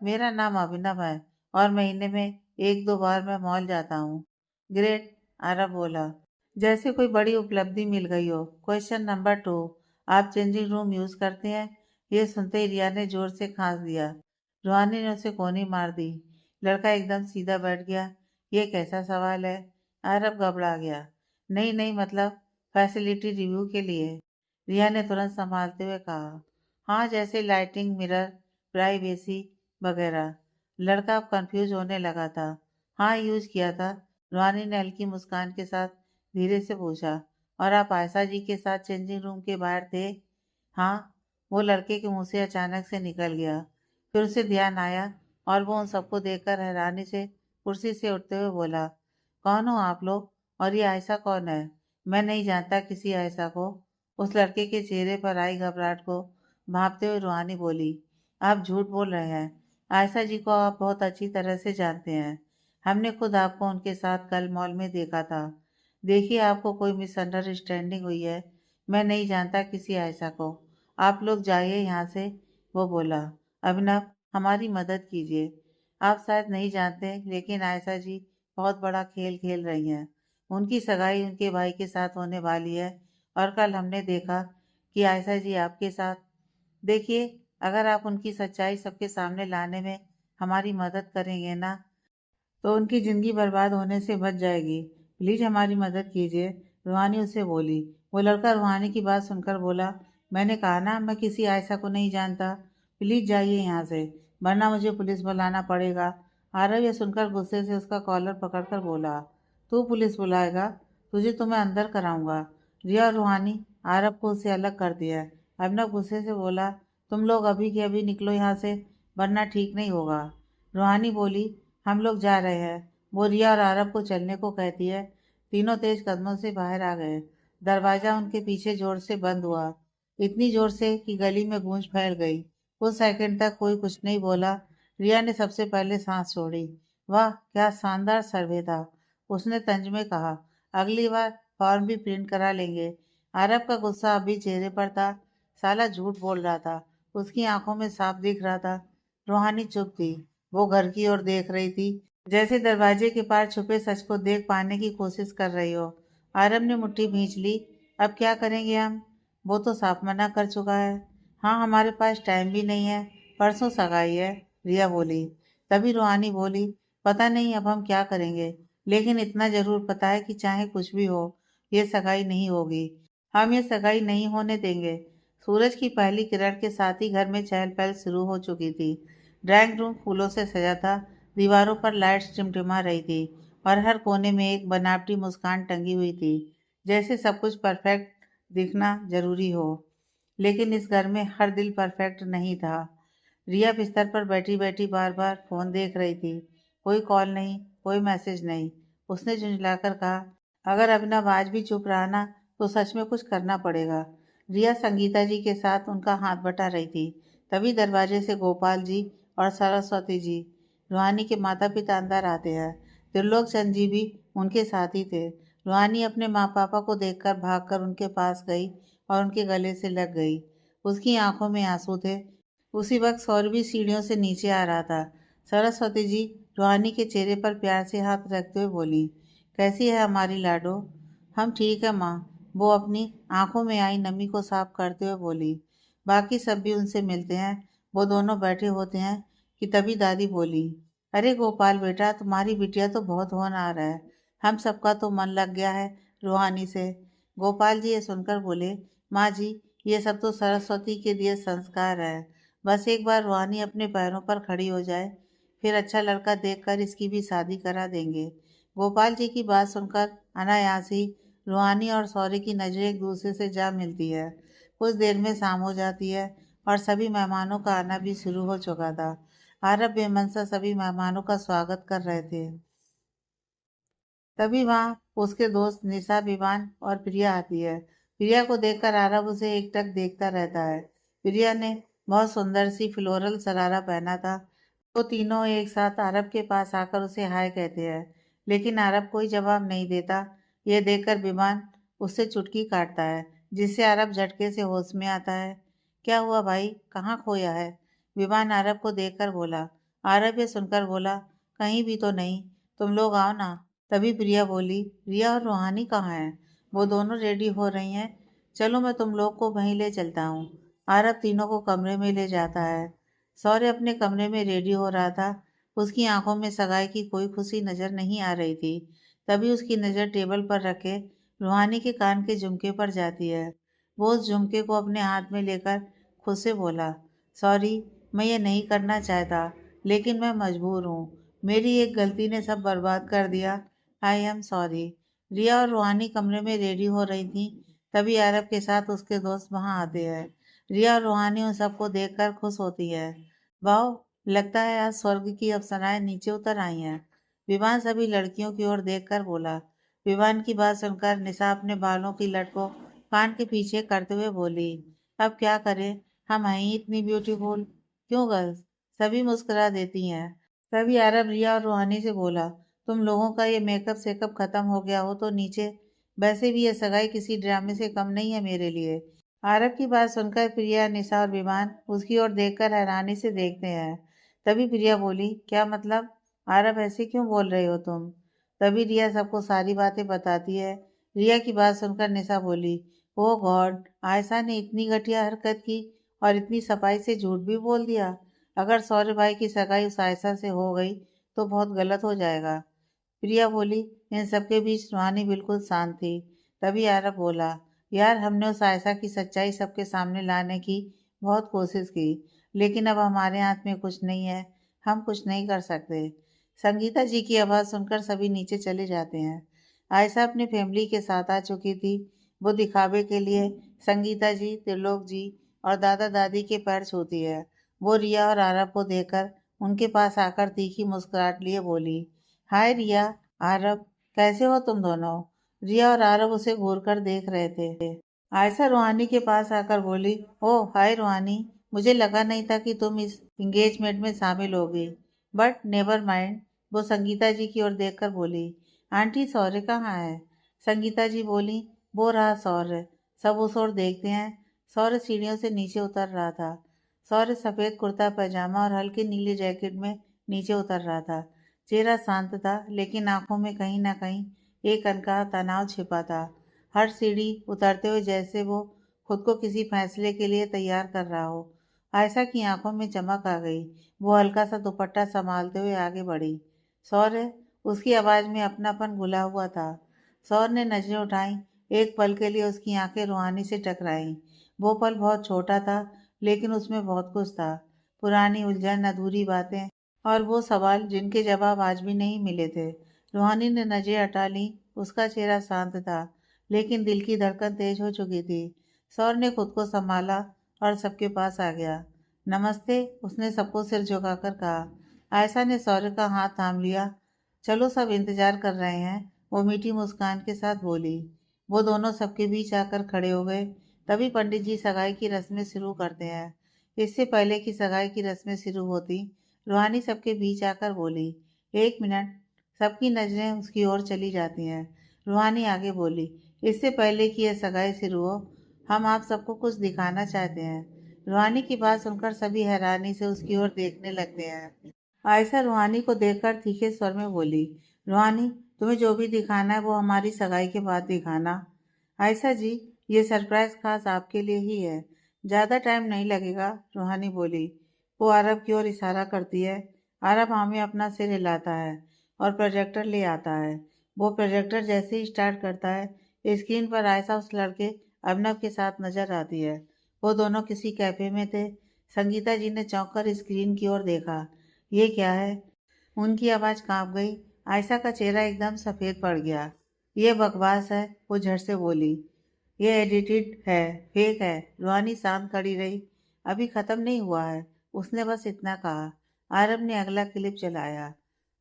A: मेरा नाम अभिनव है, और महीने में 1-2 बार मैं मॉल जाता हूँ। ग्रेट, आरव बोला, जैसे कोई बड़ी उपलब्धि मिल गई हो। क्वेश्चन नंबर 2, आप चेंजिंग रूम यूज करते हैं? ये सुनते ही रिया ने जोर से खांस दिया। रूहानी ने उसे कोनी मार दी। लड़का एकदम सीधा बैठ गया। ये कैसा सवाल है? आरव घबरा गया। नहीं नहीं, मतलब फैसिलिटी रिव्यू के लिए। रिया ने तुरंत संभालते हुए कहा, हाँ, जैसे लाइटिंग, मिरर, प्राइवेसी वगैरह। लड़का अब कंफ्यूज होने लगा था। हाँ, यूज किया था। रूहानी ने हल्की मुस्कान के साथ धीरे से पूछा, और आप आयशा जी के साथ चेंजिंग रूम के बाहर थे? हाँ। वो लड़के के मुंह से अचानक से निकल गया। फिर उसे ध्यान आया और वो उन सबको देखकर हैरानी से कुर्सी से उठते हुए बोला, कौन हो आप लोग, और ये आयशा कौन है? मैं नहीं जानता किसी आयशा को। उस लड़के के चेहरे पर आई घबराहट को भांपते हुए रूहानी बोली, आप झूठ बोल रहे हैं। आयशा जी को आप बहुत अच्छी तरह से जानते हैं। हमने खुद आपको उनके साथ कल मॉल में देखा था। देखिए, आपको कोई मिसअंडरस्टैंडिंग हुई है। मैं नहीं जानता किसी आयशा को। आप लोग जाइए यहाँ से। वो बोला, अभिनव, हमारी मदद कीजिए। आप शायद नहीं जानते, लेकिन आयशा जी बहुत बड़ा खेल खेल रही हैं। उनकी सगाई उनके भाई के साथ होने वाली है, और कल हमने देखा कि आयशा जी आपके साथ। देखिए, अगर आप उनकी सच्चाई सबके सामने लाने में हमारी मदद करेंगे ना, तो उनकी ज़िंदगी बर्बाद होने से बच जाएगी। प्लीज़ हमारी मदद कीजिए। रूहानी उसे बोली। वो लड़का रूहानी की बात सुनकर बोला, मैंने कहा ना, मैं किसी आयशा को नहीं जानता। प्लीज़ जाइए यहाँ से, वरना मुझे पुलिस बुलाना पड़ेगा। आरव यह सुनकर गुस्से से उसका कॉलर पकड़कर बोला, तू पुलिस बुलाएगा? तुझे तो मैं अंदर कराऊंगा। रिया और रूहानी आरव को उससे अलग कर दिया। अभिनव गुस्से से बोला, तुम लोग अभी के अभी निकलो यहाँ से, वरना ठीक नहीं होगा। रूहानी बोली, हम लोग जा रहे हैं। वो रिया और आरब को चलने को कहती है। तीनों तेज कदमों से बाहर आ गए। दरवाजा उनके पीछे जोर से बंद हुआ, इतनी जोर से कि गली में गूंज फैल गई। कुछ सेकंड तक कोई कुछ नहीं बोला। रिया ने सबसे पहले सांस छोड़ी। वाह, क्या शानदार सर्वे था, उसने तंज में कहा। अगली बार फॉर्म भी प्रिंट करा लेंगे। आरब का गुस्सा अभी चेहरे पर था। साला झूठ बोल रहा था, उसकी आंखों में साफ दिख रहा था। रूहानी चुप थी। वो घर की ओर देख रही थी, जैसे दरवाजे के पार छुपे सच को देख पाने की कोशिश कर रही हो। आरब ने मुट्ठी भींच ली। अब क्या करेंगे हम? वो तो साफ मना कर चुका है। हाँ, हमारे पास टाइम भी नहीं है, परसों सगाई है। रिया बोली। तभी रूहानी बोली, पता नहीं अब हम क्या करेंगे, लेकिन इतना जरूर पता है कि चाहे कुछ भी हो, ये सगाई नहीं होगी। हम ये सगाई नहीं होने देंगे। सूरज की पहली किरण के साथ ही घर में चहल पहल शुरू हो चुकी थी। ड्राइंग रूम फूलों से सजा था। दीवारों पर लाइट्स टिमटिमा रही थी, और हर कोने में एक बनावटी मुस्कान टंगी हुई थी, जैसे सब कुछ परफेक्ट दिखना जरूरी हो। लेकिन इस घर में हर दिल परफेक्ट नहीं था। रिया बिस्तर पर बैठी बैठी बार बार फोन देख रही थी। कोई कॉल नहीं, कोई मैसेज नहीं। उसने झुंझलाकर कहा, अगर अभिनव आज भी चुप रहा ना, तो सच में कुछ करना पड़ेगा। रिया संगीता जी के साथ उनका हाथ बटा रही थी। तभी दरवाजे से गोपाल जी और सरस्वती जी, रूहानी के माता पिता, अंदर आते हैं। त्रिलोक चंद जी भी उनके साथ ही थे। रूहानी अपने माँ पापा को देखकर भागकर उनके पास गई और उनके गले से लग गई। उसकी आंखों में आंसू थे। उसी वक्त सौरभी सीढ़ियों से नीचे आ रहा था। सरस्वती जी रूहानी के चेहरे पर प्यार से हाथ रखते हुए बोली, कैसी है हमारी लाडो? हम ठीक है माँ। वो अपनी आंखों में आई नमी को साफ करते हुए बोली। बाकी सब भी उनसे मिलते हैं। वो दोनों बैठे होते हैं कि तभी दादी बोली, अरे गोपाल बेटा, तुम्हारी बिटिया तो बहुत होनहार है। हम सबका तो मन लग गया है रूहानी से। गोपाल जी ये सुनकर बोले, माँ जी, ये सब तो सरस्वती के दिए संस्कार है। बस एक बार रूहानी अपने पैरों पर खड़ी हो जाए, फिर अच्छा लड़का देखकर इसकी भी शादी करा देंगे। गोपाल जी की बात सुनकर अनायास ही रूहानी और सौरी की नजरें एक दूसरे से जा मिलती है। कुछ देर में शाम हो जाती है और सभी मेहमानों का आना भी शुरू हो चुका था। आरब बेमनसा सभी मेहमानों का स्वागत कर रहे थे। तभी वहां उसके दोस्त निशा, विवान और प्रिया आती है। प्रिया को देखकर आरब उसे एकटक देखता रहता है। प्रिया ने बहुत सुंदर सी फ्लोरल शरारा पहना था। वो तीनों एक साथ आरब के पास आकर उसे हाय कहते हैं, लेकिन आरब कोई जवाब नहीं देता। यह देखकर विवान उससे चुटकी काटता है, जिससे आरब झटके से होश में आता है। क्या हुआ भाई, कहाँ खोया है? विवान आरब को देखकर बोला। आरब ये सुनकर बोला, कहीं भी तो नहीं, तुम लोग आओ ना। तभी प्रिया बोली, रिया और रूहानी कहाँ हैं? वो दोनों रेडी हो रही हैं। चलो मैं तुम लोग को वहीं ले चलता हूँ। आरब तीनों को कमरे में ले जाता है। सौर्य अपने कमरे में रेडी हो रहा था। उसकी आंखों में सगाई की कोई खुशी नजर नहीं आ रही थी। तभी उसकी नज़र टेबल पर रखे रूहानी के कान के झुमके पर जाती है। वो उस झुमके को अपने हाथ में लेकर खुद से बोला, सॉरी, मैं ये नहीं करना चाहता, लेकिन मैं मजबूर हूँ। मेरी एक गलती ने सब बर्बाद कर दिया। I am sorry. रिया और रूहानी कमरे में रेडी हो रही थी। तभी अरब के साथ उसके दोस्त वहां आते हैं। रिया और रूहानी उन सबको देखकर खुश होती है। वाह, लगता है आज स्वर्ग की अप्सराएं नीचे उतर आई हैं। विवान सभी लड़कियों की ओर देखकर बोला। विवान की बात सुनकर निशा अपने बालों की लट को कान के पीछे करते हुए बोली, अब क्या करें, हम हैं ही इतनी ब्यूटीफुल। क्यों गर्ल्स? सभी मुस्कुरा देती हैं। तभी अरब रिया और रूहानी से बोला, तुम लोगों का ये मेकअप सेकअप खत्म हो गया हो तो नीचे, वैसे भी ये सगाई किसी ड्रामे से कम नहीं है मेरे लिए। आरब की बात सुनकर प्रिया, निशा और विमान उसकी ओर देखकर हैरानी से देखते हैं। तभी प्रिया बोली, क्या मतलब? आरब, ऐसे क्यों बोल रहे हो तुम? तभी रिया सबको सारी बातें बताती है। रिया की बात सुनकर निशा बोली, ओ गॉड, आयशा ने इतनी घटिया हरकत की और इतनी सफाई से झूठ भी बोल दिया। अगर सौर्य भाई की सगाई उस आयशा से हो गई तो बहुत गलत हो जाएगा। प्रिया बोली, इन सबके बीच सुहानी बिल्कुल शांत थी। तभी आरब बोला, यार हमने उस आयशा की सच्चाई सबके सामने लाने की बहुत कोशिश की, लेकिन अब हमारे हाथ में कुछ नहीं है, हम कुछ नहीं कर सकते। संगीता जी की आवाज़ सुनकर सभी नीचे चले जाते हैं। आयशा अपनी फैमिली के साथ आ चुकी थी। वो दिखावे के लिए संगीता जी, त्रिलोक जी और दादा दादी के पैर छूती है। वो रिया और आरब को देखकर उनके पास आकर तीखी मुस्कुराहट लिए बोली, हाय रिया, आरब, कैसे हो तुम दोनों? रिया और आरब उसे घूर कर देख रहे थे। आयशा रूहानी के पास आकर बोली, ओह हाय रूहानी, मुझे लगा नहीं था कि तुम इस एंगेजमेंट में शामिल होगी, बट नेवर माइंड। वो संगीता जी की ओर देखकर बोली, आंटी सौर्य कहाँ है? संगीता जी बोली, वो रहा सौर्य। सब उस ओर देखते हैं। सौर्य सीढ़ियों से नीचे उतर रहा था। सौर्य सफ़ेद कुर्ता पैजामा और हल्के नीले जैकेट में नीचे उतर रहा था। चेहरा शांत था, लेकिन आंखों में कहीं ना कहीं एक अनकहा तनाव छिपा था। हर सीढ़ी उतरते हुए जैसे वो खुद को किसी फैसले के लिए तैयार कर रहा हो। आयशा की आंखों में चमक आ गई। वो हल्का सा दुपट्टा संभालते हुए आगे बढ़ी। सौर्य, उसकी आवाज में अपनापन घुला हुआ था। सौर्य ने नजरें उठाई। एक पल के लिए उसकी आंखें रूहानी से टकराईं। वो पल बहुत छोटा था, लेकिन उसमें बहुत कुछ था। पुरानी उलझन, अधूरी बातें और वो सवाल जिनके जवाब आज भी नहीं मिले थे। रूहानी ने नजरें हटा ली। उसका चेहरा शांत था, लेकिन दिल की धड़कन तेज हो चुकी थी। सौर ने खुद को संभाला और सबके पास आ गया। नमस्ते, उसने सबको सिर झुकाकर कहा। आयशा ने सौर्य का हाथ थाम लिया। चलो, सब इंतजार कर रहे हैं, वो मीठी मुस्कान के साथ बोली। वो दोनों सबके बीच आकर खड़े हो गए। तभी पंडित जी सगाई की रस्में शुरू करते हैं। इससे पहले कि सगाई की रस्में शुरू होती, रूहानी सबके बीच आकर बोली, एक मिनट। सबकी नजरें उसकी ओर चली जाती हैं। रूहानी आगे बोली, इससे पहले कि यह सगाई शुरू हो, हम आप सबको कुछ दिखाना चाहते हैं। रूहानी की बात सुनकर सभी हैरानी से उसकी ओर देखने लगते हैं। आयशा रूहानी को देखकर तीखे स्वर में बोली, रूहानी, तुम्हें जो भी दिखाना है वो हमारी सगाई के बाद दिखाना। आयशा जी, ये सरप्राइज खास आपके लिए ही है, ज़्यादा टाइम नहीं लगेगा, रूहानी बोली। वो अरब की ओर इशारा करती है। अरब हमें अपना सिर हिलाता है और प्रोजेक्टर ले आता है। वो प्रोजेक्टर जैसे ही स्टार्ट करता है, स्क्रीन पर आयशा उस लड़के अभिनव के साथ नजर आती है। वो दोनों किसी कैफे में थे। संगीता जी ने चौंक कर स्क्रीन की ओर देखा। ये क्या है? उनकी आवाज़ कांप गई। आयशा का चेहरा एकदम सफ़ेद पड़ गया। ये बकवास है, वो झट से बोली। ये एडिटेड है, फेक है। रूहानी शांत खड़ी रही। अभी ख़त्म नहीं हुआ है, उसने बस इतना कहा। आरब ने अगला क्लिप चलाया।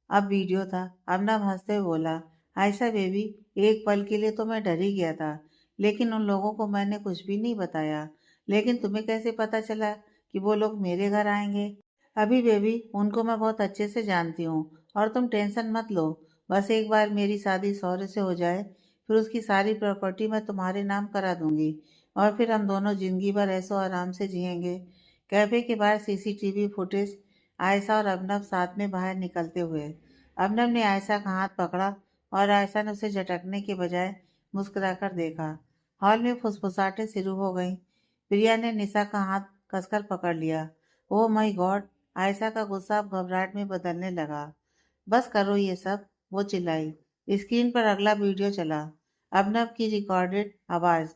A: अब वीडियो था। अबनव हंसते हुए बोला, आयशा बेबी, एक पल के लिए तो मैं डर ही गया था, लेकिन उन लोगों को मैंने कुछ भी नहीं बताया। लेकिन तुम्हें कैसे पता चला कि वो लोग मेरे घर आएंगे? अभी बेबी, उनको मैं बहुत अच्छे से जानती हूँ, और तुम टेंशन मत लो। बस एक बार मेरी शादी सौर्य से हो जाए, फिर उसकी सारी प्रॉपर्टी मैं तुम्हारे नाम करा दूंगी, और फिर हम दोनों जिंदगी भर ऐसो आराम से जिएंगे। कैफे के बाहर सीसीटीवी फुटेज। आयशा और अबनव साथ में बाहर निकलते हुए। अबनव ने आयशा का हाथ पकड़ा और आयशा ने उसे झटकने के बजाय मुस्कुराकर देखा। हॉल में फुसफुसाहटें शुरू हो गईं। प्रिया ने निशा का हाथ कसकर पकड़ लिया। Oh my God! आयशा का गुस्सा अब घबराहट में बदलने लगा। बस करो ये सब, वो चिल्लाई। स्क्रीन पर अगला वीडियो चला। अबनव की रिकॉर्डेड आवाज।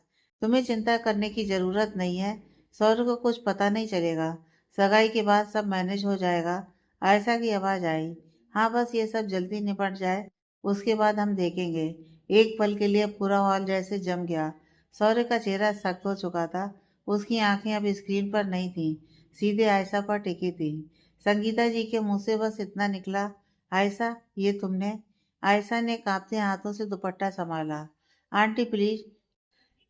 A: तुम्हें चिंता करने की जरूरत नहीं है। सौरभ को कुछ पता नहीं चलेगा। सगाई के बाद सब मैनेज हो जाएगा। आयशा की आवाज आई। हाँ, बस ये सब जल्दी निपट जाए, उसके बाद हम देखेंगे। एक पल के लिए पूरा हॉल जैसे जम गया। सौर्य का चेहरा सख्त हो चुका था। उसकी आंखें अब स्क्रीन पर नहीं थीं, सीधे आयशा पर टिकी थी। संगीता जी के मुंह से बस इतना निकला, आयशा, ये तुमने? आयशा ने कांपते हाथों से दुपट्टा संभाला। आंटी प्लीज,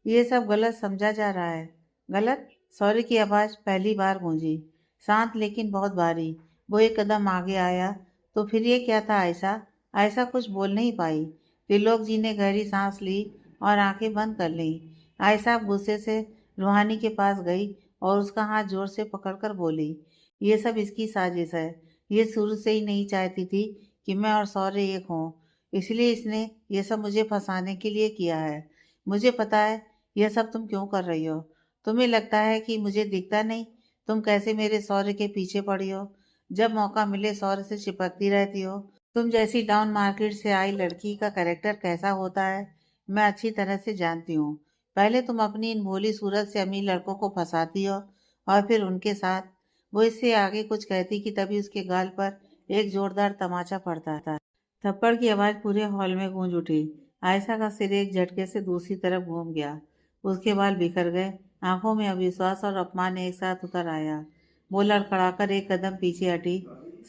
A: ये सब गलत समझा जा रहा है। गलत? सॉरी की आवाज पहली बार गूंजी, शांत लेकिन बहुत भारी। वो एक कदम आगे आया। तो फिर ये क्या था आयशा? आयशा कुछ बोल नहीं पाई। त्रिलोक जी ने गहरी सांस ली और आंखें बंद कर लीं। आयशा अब गुस्से से रूहानी के पास गई और उसका हाथ जोर से पकड़कर बोली, ये सब इसकी साजिश है। ये शुरू से ही नहीं चाहती थी कि मैं और सौर्य एक हों, इसलिए इसने ये सब मुझे फंसाने के लिए किया है। मुझे पता है यह सब तुम क्यों कर रही हो। तुम्हें लगता है कि मुझे दिखता नहीं तुम कैसे मेरे सौर्य के पीछे पड़ी हो। जब मौका मिले सौर्य से चिपकती रहती हो। तुम जैसी डाउन मार्केट से आई लड़की का कैरेक्टर कैसा होता है मैं अच्छी तरह से जानती हूँ। पहले तुम अपनी इन भोली सूरत से अमीर लड़कों को फंसाती हो और फिर उनके साथ। वो इससे आगे कुछ कहती कि तभी उसके गाल पर एक जोरदार तमाचा पड़ता था। थप्पड़ की आवाज पूरे हॉल में गूंज उठी। आयशा का सिर एक झटके से दूसरी तरफ घूम गया। उसके बाल बिखर गए। आंखों में अविश्वास और अपमान एक साथ उतर आया। वो लड़खड़ाकर एक कदम पीछे हटी।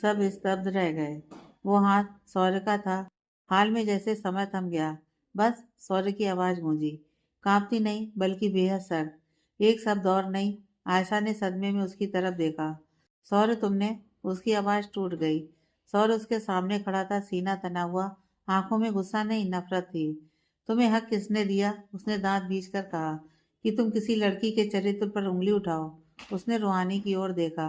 A: सब स्तब्ध रह गए। वो हाथ सौर्य का था। हाल में जैसे समय थम गया। बस, सौर्य की आवाज गूंजी, कांपती नहीं बल्कि बेहद सख्त। एक शब्द और नहीं। आयशा ने सदमे में उसकी तरफ देखा। सौर्य, तुमने? उसकी आवाज टूट गई। सौर्य उसके सामने खड़ा था, सीना तना हुआ। आंखों में गुस्सा नहीं, नफरत थी। तुम्हें हक किसने दिया? उसने दांत भींचकर कहा कि तुम किसी लड़की के चरित्र पर उंगली उठाओ। उसने रूहानी की ओर देखा।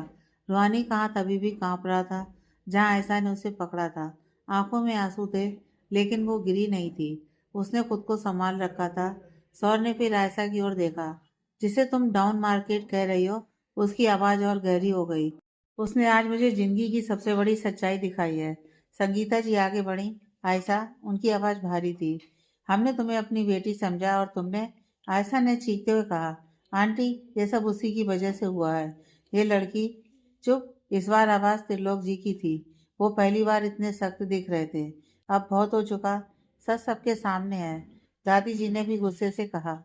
A: रूहानी का हाथ अभी भी कांप रहा था जहां आयशा ने उसे पकड़ा था। आंखों में आंसू थे लेकिन वो गिरी नहीं थी। उसने खुद को संभाल रखा था। सौर ने फिर आयशा की ओर देखा। जिसे तुम डाउन मार्केट कह रही हो। उसकी आवाज और गहरी हो गई। उसने आज मुझे जिंदगी की सबसे बड़ी सच्चाई दिखाई है। संगीता जी आगे बढ़ी। आयशा, उनकी आवाज भारी थी, हमने तुम्हें अपनी बेटी समझा और तुमने? आयशा ने चीखते हुए कहा, आंटी, ये सब उसी की वजह से हुआ है। ये लड़की। चुप। इस बार आवाज त्रिलोक जी की थी। वो पहली बार इतने सख्त दिख रहे थे। अब बहुत हो चुका। सच सबके सामने है। दादी जी ने भी गुस्से से कहा,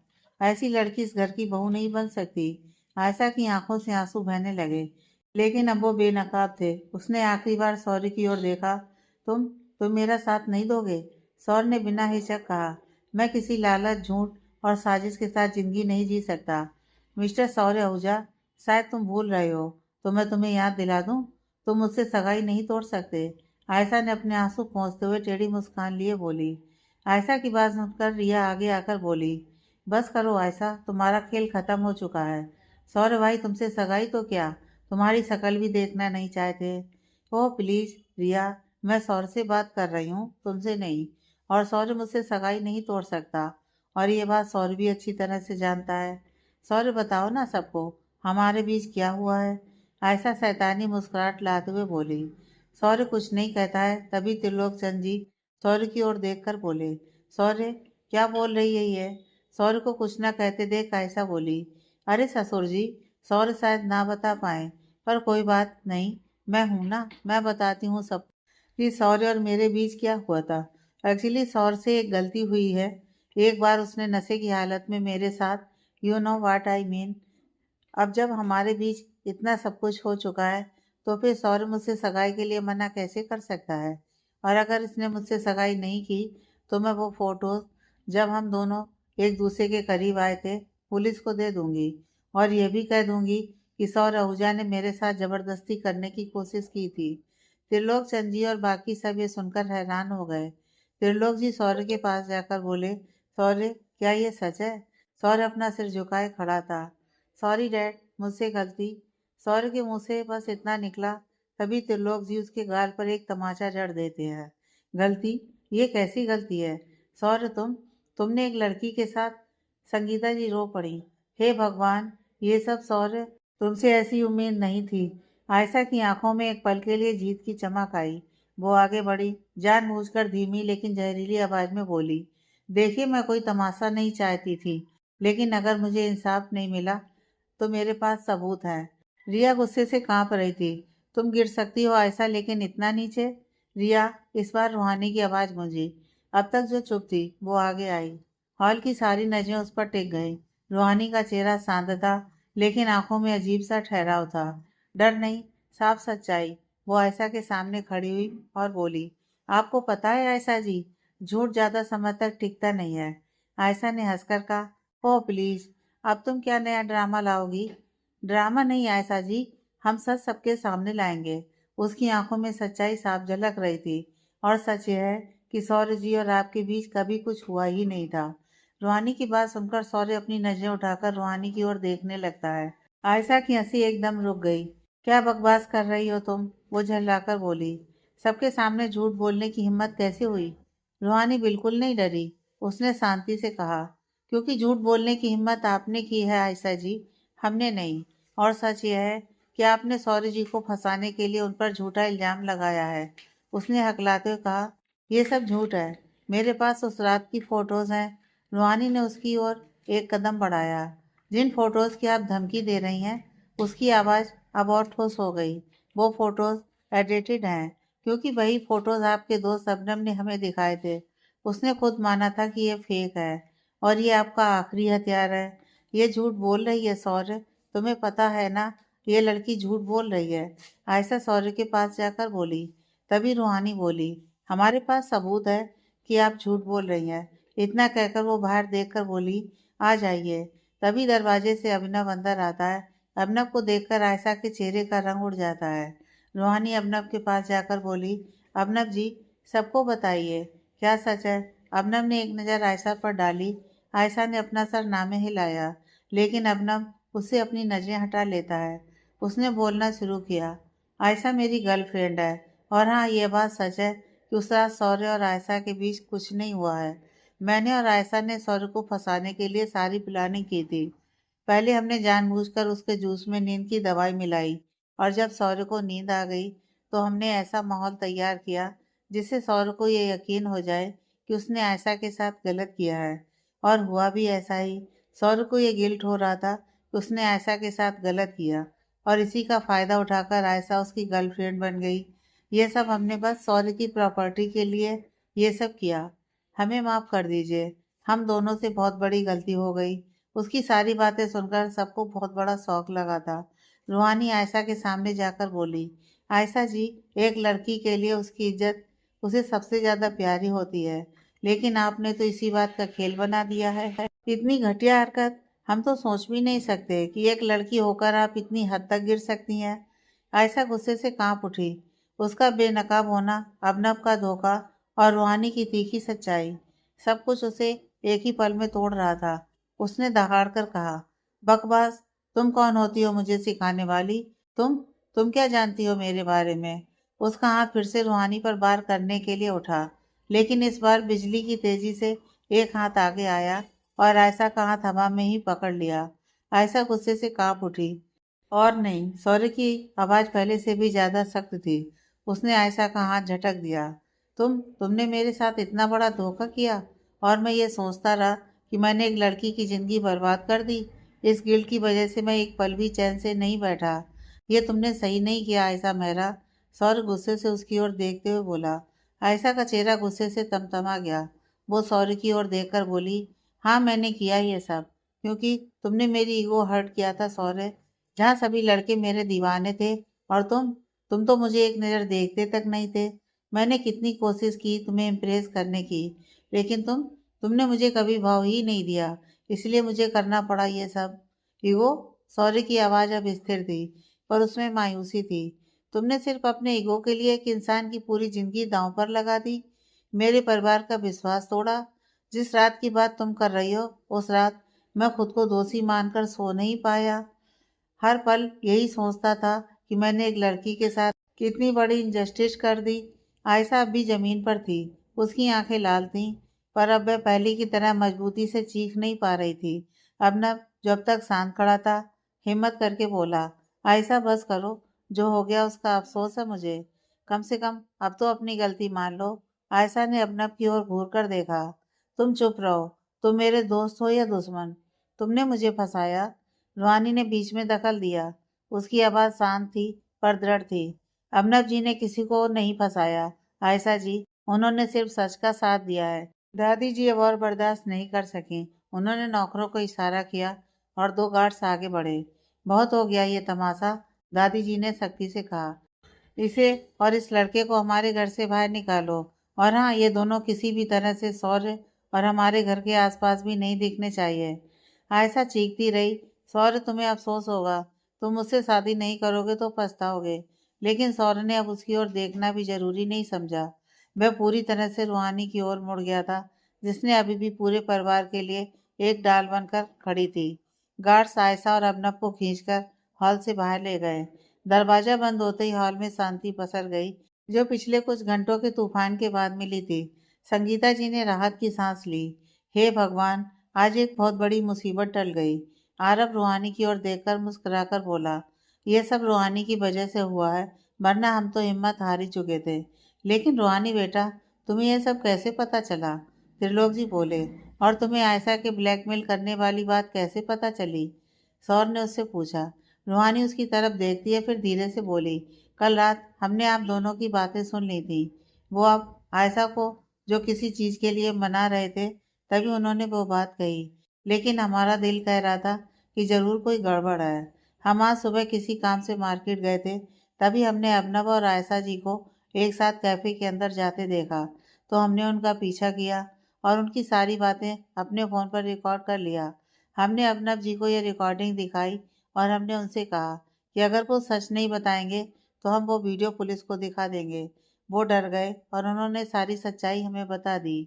A: ऐसी लड़की इस घर की बहू नहीं बन सकती। आयशा की आंखों से आंसू बहने लगे लेकिन अब वो बेनकाब थे। उसने आखिरी बार सौर्य की ओर देखा। तुम मेरा साथ नहीं दोगे? सौर ने बिना हिचक कहा, मैं किसी लालच, झूठ और साजिश के साथ जिंदगी नहीं जी सकता। मिस्टर सौर्य आहूजा, शायद तुम भूल रहे हो, तो मैं तुम्हें याद दिला दूं, तुम मुझसे सगाई नहीं तोड़ सकते। आयशा ने अपने आंसू पोंछते हुए टेढ़ी मुस्कान लिए बोली। आयशा की बात सुनकर रिया आगे आकर बोली, बस करो आयशा, तुम्हारा खेल खत्म हो चुका है। सौर्य भाई तुमसे सगाई तो क्या, तुम्हारी शकल भी देखना नहीं चाहते। ओह प्लीज रिया, मैं सौर्य से बात कर रही हूँ, तुमसे नहीं। और सौर्य मुझसे सगाई नहीं तोड़ सकता और ये बात सौर्य भी अच्छी तरह से जानता है। सौर्य, बताओ ना सबको, हमारे बीच क्या हुआ है? आयशा शैतानी मुस्कुराहट लाते हुए बोली। सौर्य कुछ नहीं कहता है तभी त्रिलोक चंद जी सौर्य की ओर देखकर बोले, सौर्य, क्या बोल रही है ये? सौर्य को कुछ ना कहते देख आयशा बोली, अरे ससुर जी, सौर्य शायद ना बता पाए, पर कोई बात नहीं, मैं हूं ना, मैं बताती हूँ सब कि सौर्य और मेरे बीच क्या हुआ था। एक्चुअली सौर्य से एक गलती हुई है। एक बार उसने नशे की हालत में मेरे साथ, you know what I mean. अब जब हमारे बीच इतना सब कुछ हो चुका है तो फिर सौर्य मुझसे सगाई के लिए मना कैसे कर सकता है? और अगर इसने मुझसे सगाई नहीं की तो मैं वो फोटोज जब हम दोनों एक दूसरे के करीब आए थे पुलिस को दे दूंगी और ये भी कह दूंगी कि सौर्य आहूजा ने मेरे साथ जबरदस्ती करने की कोशिश की थी। त्रिलोक चंद जी और बाकी सब ये सुनकर हैरान हो गए। त्रिलोक जी सौर्य के पास जाकर बोले, सौर्य, क्या ये सच है? सौर्य अपना सिर झुकाए खड़ा था। सॉरी डैड, मुझसे गलती। सौर्य के मुंह से बस इतना निकला तभी त्रिलोक जी उसके गाल पर एक तमाचा जड़ देते हैं। गलती? ये कैसी गलती है? सौर्य तुमने एक लड़की के साथ। संगीता जी रो पड़ी। हे भगवान, ये सब सौर्य, तुमसे ऐसी उम्मीद नहीं थी। आयशा की आंखों में एक पल के लिए जीत की चमक आई। वो आगे बढ़ी, जानबूझकर धीमी लेकिन जहरीली आवाज में बोली, देखिए मैं कोई तमाशा नहीं चाहती थी, लेकिन अगर मुझे इंसाफ नहीं मिला तो मेरे पास सबूत है। रिया गुस्से से कांप रही थी। तुम गिर सकती हो आयशा, लेकिन इतना नीचे? रिया, इस बार रूहानी की आवाज गूंजी। अब तक जो चुप थी वो आगे आई। हॉल की सारी नजरें उस पर टिक गईं। रूहानी का चेहरा शांत था, लेकिन आंखों में अजीब सा ठहराव था। डर नहीं, साफ सच्चाई। वो आयशा के सामने खड़ी हुई और बोली, आपको पता है आयशा जी, झूठ ज्यादा समय तक टिकता नहीं है। आयशा ने हंसकर कहा, ओ प्लीज, अब तुम क्या नया ड्रामा लाओगी? ड्रामा नहीं आयशा जी, हम सच सबके सामने लाएंगे। उसकी आंखों में सच्चाई साफ झलक रही थी। और सच यह है कि सौर्य जी और आपके बीच कभी कुछ हुआ ही नहीं था। रूहानी की बात सुनकर सौर्य अपनी नजरें उठाकर रूहानी की ओर देखने लगता है। आयशा की हंसी एकदम रुक गई। क्या बकवास कर रही हो तुम? वो झल्लाकर बोली। सबके सामने झूठ बोलने की हिम्मत कैसे हुई? रूहानी बिल्कुल नहीं डरी। उसने शांति से कहा, क्योंकि झूठ बोलने की हिम्मत आपने की है आयशा जी, हमने नहीं। और सच यह है कि आपने सौर्य जी को फंसाने के लिए उन पर झूठा इल्जाम लगाया है। उसने हकलाते हुए कहा, यह सब झूठ है। मेरे पास उस रात की फोटोज हैं। रूहानी ने उसकी ओर एक कदम बढ़ाया। जिन फोटोज की आप धमकी दे रही हैं, उसकी आवाज़ अब और ठोस हो गई। वो फोटोज एडिटेड हैं, क्योंकि वही फोटोज आपके दोस्त शबनम ने हमें दिखाए थे। उसने खुद माना था कि ये फेक है, और ये आपका आखिरी हथियार है। ये झूठ बोल रही है सौर्य, तुम्हें पता है ना, ये लड़की झूठ बोल रही है। आयशा सौर्य के पास जाकर बोली। तभी रूहानी बोली, हमारे पास सबूत है कि आप झूठ बोल रही हैं। इतना कहकर वो बाहर देखकर बोली, आ जाइए। तभी दरवाजे से अभिनव अंदर आता है। अभिनव को देखकर आयशा के चेहरे का रंग उड़ जाता है। रूहानी अभिनव के पास जाकर बोली, अभिनव जी, सबको बताइए, क्या सच है? अभिनव ने एक नज़र आयशा पर डाली। आयशा ने अपना सर नामे हिलाया, लेकिन अभिनव उससे अपनी नजरें हटा लेता है। उसने बोलना शुरू किया, आयशा मेरी गर्लफ्रेंड है, और हाँ, ये बात सच है कि उस रात सौर्य और आयशा के बीच कुछ नहीं हुआ है। मैंने और आयशा ने सौर्य को फंसाने के लिए सारी प्लानिंग की थी। पहले हमने जानबूझकर उसके जूस में नींद की दवाई मिलाई, और जब सौर्य को नींद आ गई तो हमने ऐसा माहौल तैयार किया जिससे सौर्य को ये यकीन हो जाए कि उसने आयशा के साथ गलत किया है। और हुआ भी ऐसा ही। सौर्य को ये गिल्ट हो रहा था कि उसने आयशा के साथ गलत किया, और इसी का फायदा उठाकर आयशा उसकी गर्लफ्रेंड बन गई। ये सब हमने बस सौर्य की प्रॉपर्टी के लिए ये सब किया। हमें माफ़ कर दीजिए, हम दोनों से बहुत बड़ी गलती हो गई। उसकी सारी बातें सुनकर सबको बहुत बड़ा शौक लगा था। रूहानी आयशा के सामने जाकर बोली, आयशा जी, एक लड़की के लिए उसकी इज्जत उसे सबसे ज्यादा प्यारी होती है, लेकिन आपने तो इसी बात का खेल बना दिया है। इतनी घटिया हरकत हम तो सोच भी नहीं सकते कि एक लड़की होकर आप इतनी हद तक गिर सकती हैं। आयशा गुस्से से कांप उठी। उसका बेनकाब होना, अभिनव का धोखा और रूहानी की तीखी सच्चाई, सब कुछ उसे एक ही पल में तोड़ रहा था। उसने दहाड़ कर कहा, बकवास, तुम कौन होती हो मुझे सिखाने वाली? तुम तुम क्या जानती हो मेरे बारे में? उसका हाथ फिर से रूहानी पर वार करने के लिए उठा, लेकिन इस बार बिजली की तेजी से एक हाथ आगे आया और आयशा का हाथ हवा में ही पकड़ लिया। आयशा गुस्से से कांप उठी। और नहीं, सौर्य की आवाज पहले से भी ज्यादा सख्त थी। उसने आयशा का हाथ झटक दिया। तुमने मेरे साथ इतना बड़ा धोखा किया, और मैं ये सोचता रहा कि मैंने एक लड़की की जिंदगी बर्बाद कर दी। इस गिल्ट की वजह से मैं एक पल भी चैन से नहीं बैठा। ये तुमने सही नहीं किया आयशा मेहरा। सौर्य गुस्से से उसकी ओर देखते हुए बोला। आयशा का चेहरा गुस्से से तमतमा गया। वो सौर्य की ओर देखकर बोली, हाँ, मैंने किया ये सब क्योंकि तुमने मेरी ईगो हर्ट किया था सौर्य। जहाँ सभी लड़के मेरे दीवाने थे, और तुम तो मुझे एक नज़र देखते तक नहीं थे। मैंने कितनी कोशिश की तुम्हें इम्प्रेस करने की, लेकिन तुमने मुझे कभी भाव ही नहीं दिया, इसलिए मुझे करना पड़ा ये सब। ईगो? सॉरी की आवाज़ अब स्थिर थी, पर उसमें मायूसी थी। तुमने सिर्फ अपने ईगो के लिए एक इंसान की पूरी जिंदगी दांव पर लगा दी, मेरे परिवार का विश्वास तोड़ा। जिस रात की बात तुम कर रही हो, उस रात मैं खुद को दोषी मानकर सो नहीं पाया। हर पल यही सोचता था कि मैंने एक लड़की के साथ कितनी बड़ी इनजस्टिस कर दी। आयशा अब भी जमीन पर थी। उसकी आंखें लाल थीं, पर अब वह पहले की तरह मजबूती से चीख नहीं पा रही थी। अर्नब जब तक शांत खड़ा था, हिम्मत करके बोला, आयशा बस करो, जो हो गया उसका अफसोस है मुझे। कम से कम अब तो अपनी गलती मान लो। आयशा ने अर्नब की ओर घूर कर देखा। तुम चुप रहो, तुम मेरे दोस्त हो या दुश्मन? तुमने मुझे फंसाया। रूहानी ने बीच में दखल दिया। उसकी आवाज़ शांत थी पर दृढ़ थी। अर्नब जी ने किसी को नहीं फंसाया आयशा जी, उन्होंने सिर्फ सच का साथ दिया है। दादी जी अब और बर्दाश्त नहीं कर सकी। उन्होंने नौकरों को इशारा किया और दो गार्ड्स आगे बढ़े। बहुत हो गया ये तमाशा, दादी जी ने सख्ती से कहा। इसे और इस लड़के को हमारे घर से बाहर निकालो। और हाँ, ये दोनों किसी भी तरह से शौर्य और हमारे घर के आसपास भी नहीं दिखने चाहिए। आयशा चीखती रही, शौर्य तुम्हें अफसोस होगा, तुम मुझसे शादी नहीं करोगे तो पछताओगे। लेकिन शौर्य ने अब उसकी ओर देखना भी जरूरी नहीं समझा। वह पूरी तरह से रूहानी की ओर मुड़ गया था, जिसने अभी भी पूरे परिवार के लिए एक डाल बनकर खड़ी थी। गार्ड्स आयशा और अबनब को खींचकर हॉल से बाहर ले गए। दरवाजा बंद होते ही हॉल में शांति पसर गई, जो पिछले कुछ घंटों के तूफान के बाद मिली थी। संगीता जी ने राहत की सांस ली। हे भगवान, आज एक बहुत बड़ी मुसीबत टल गई। आरब रूहानी की ओर देखकर मुस्कुराकर बोला, यह सब रूहानी की वजह से हुआ है, वरना हम तो हिम्मत हार ही चुके थे। लेकिन रूहानी बेटा, तुम्हें यह सब कैसे पता चला? त्रिलोक जी बोले, और तुम्हें आयशा के ब्लैकमेल करने वाली बात कैसे पता चली? सौर ने उससे पूछा। रूहानी उसकी तरफ देखती है, फिर धीरे से बोली, कल रात हमने आप दोनों की बातें सुन ली थी। वो आप आयशा को जो किसी चीज़ के लिए मना रहे थे, तभी उन्होंने वो बात कही। लेकिन हमारा दिल कह रहा था कि ज़रूर कोई गड़बड़ है। हम आज सुबह किसी काम से मार्केट गए थे, तभी हमने अबनब और आयशा जी को एक साथ कैफ़े के अंदर जाते देखा। तो हमने उनका पीछा किया और उनकी सारी बातें अपने फ़ोन पर रिकॉर्ड कर लिया। हमने अबनब जी को ये रिकॉर्डिंग दिखाई और हमने उनसे कहा कि अगर वो सच नहीं बताएंगे तो हम वो वीडियो पुलिस को दिखा देंगे। वो डर गए और उन्होंने सारी सच्चाई हमें बता दी।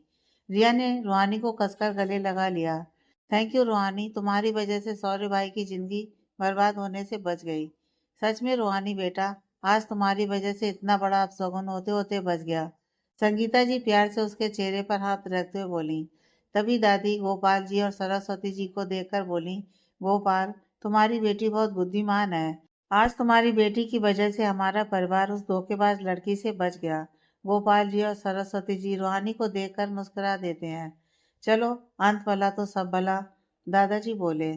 A: रिया ने रूहानी को कसकर गले लगा लिया। थैंक यू रूहानी, तुम्हारी वजह से सौर्य भाई की जिंदगी बर्बाद होने से बच गई। सच में रूहानी बेटा, आज तुम्हारी वजह से इतना बड़ा अपशगुन होते होते बच गया। संगीता जी प्यार से उसके चेहरे पर हाथ रखते हुए बोली। तभी दादी गोपाल जी और सरस्वती जी को देखकर बोली, गोपाल, तुम्हारी बेटी बहुत बुद्धिमान है। आज तुम्हारी बेटी की वजह से हमारा परिवार उस धोखेबाज लड़की से बच गया। गोपाल जी और सरस्वती जी रूहानी को देखकर मुस्कुरा देते हैं। चलो, अंत भला तो सब भला, दादाजी बोले।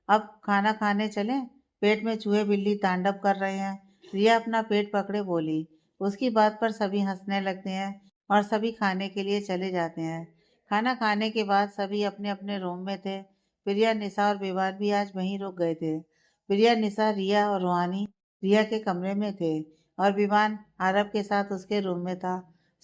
A: अब खाना खाने चलें? पेट में चूहे बिल्ली तांडव कर रहे हैं। रिया अपना पेट पकड़े बोली। उसकी बात पर सभी हंसने लगते हैं और सभी खाने के लिए चले जाते हैं। खाना खाने के बाद सभी अपने अपने रूम में थे। प्रिया, निशा और विवान भी आज वहीं रुक गए थे। प्रिया, निशा, रिया और रूहानी रिया के कमरे में थे और विवान आरब के साथ उसके रूम में था।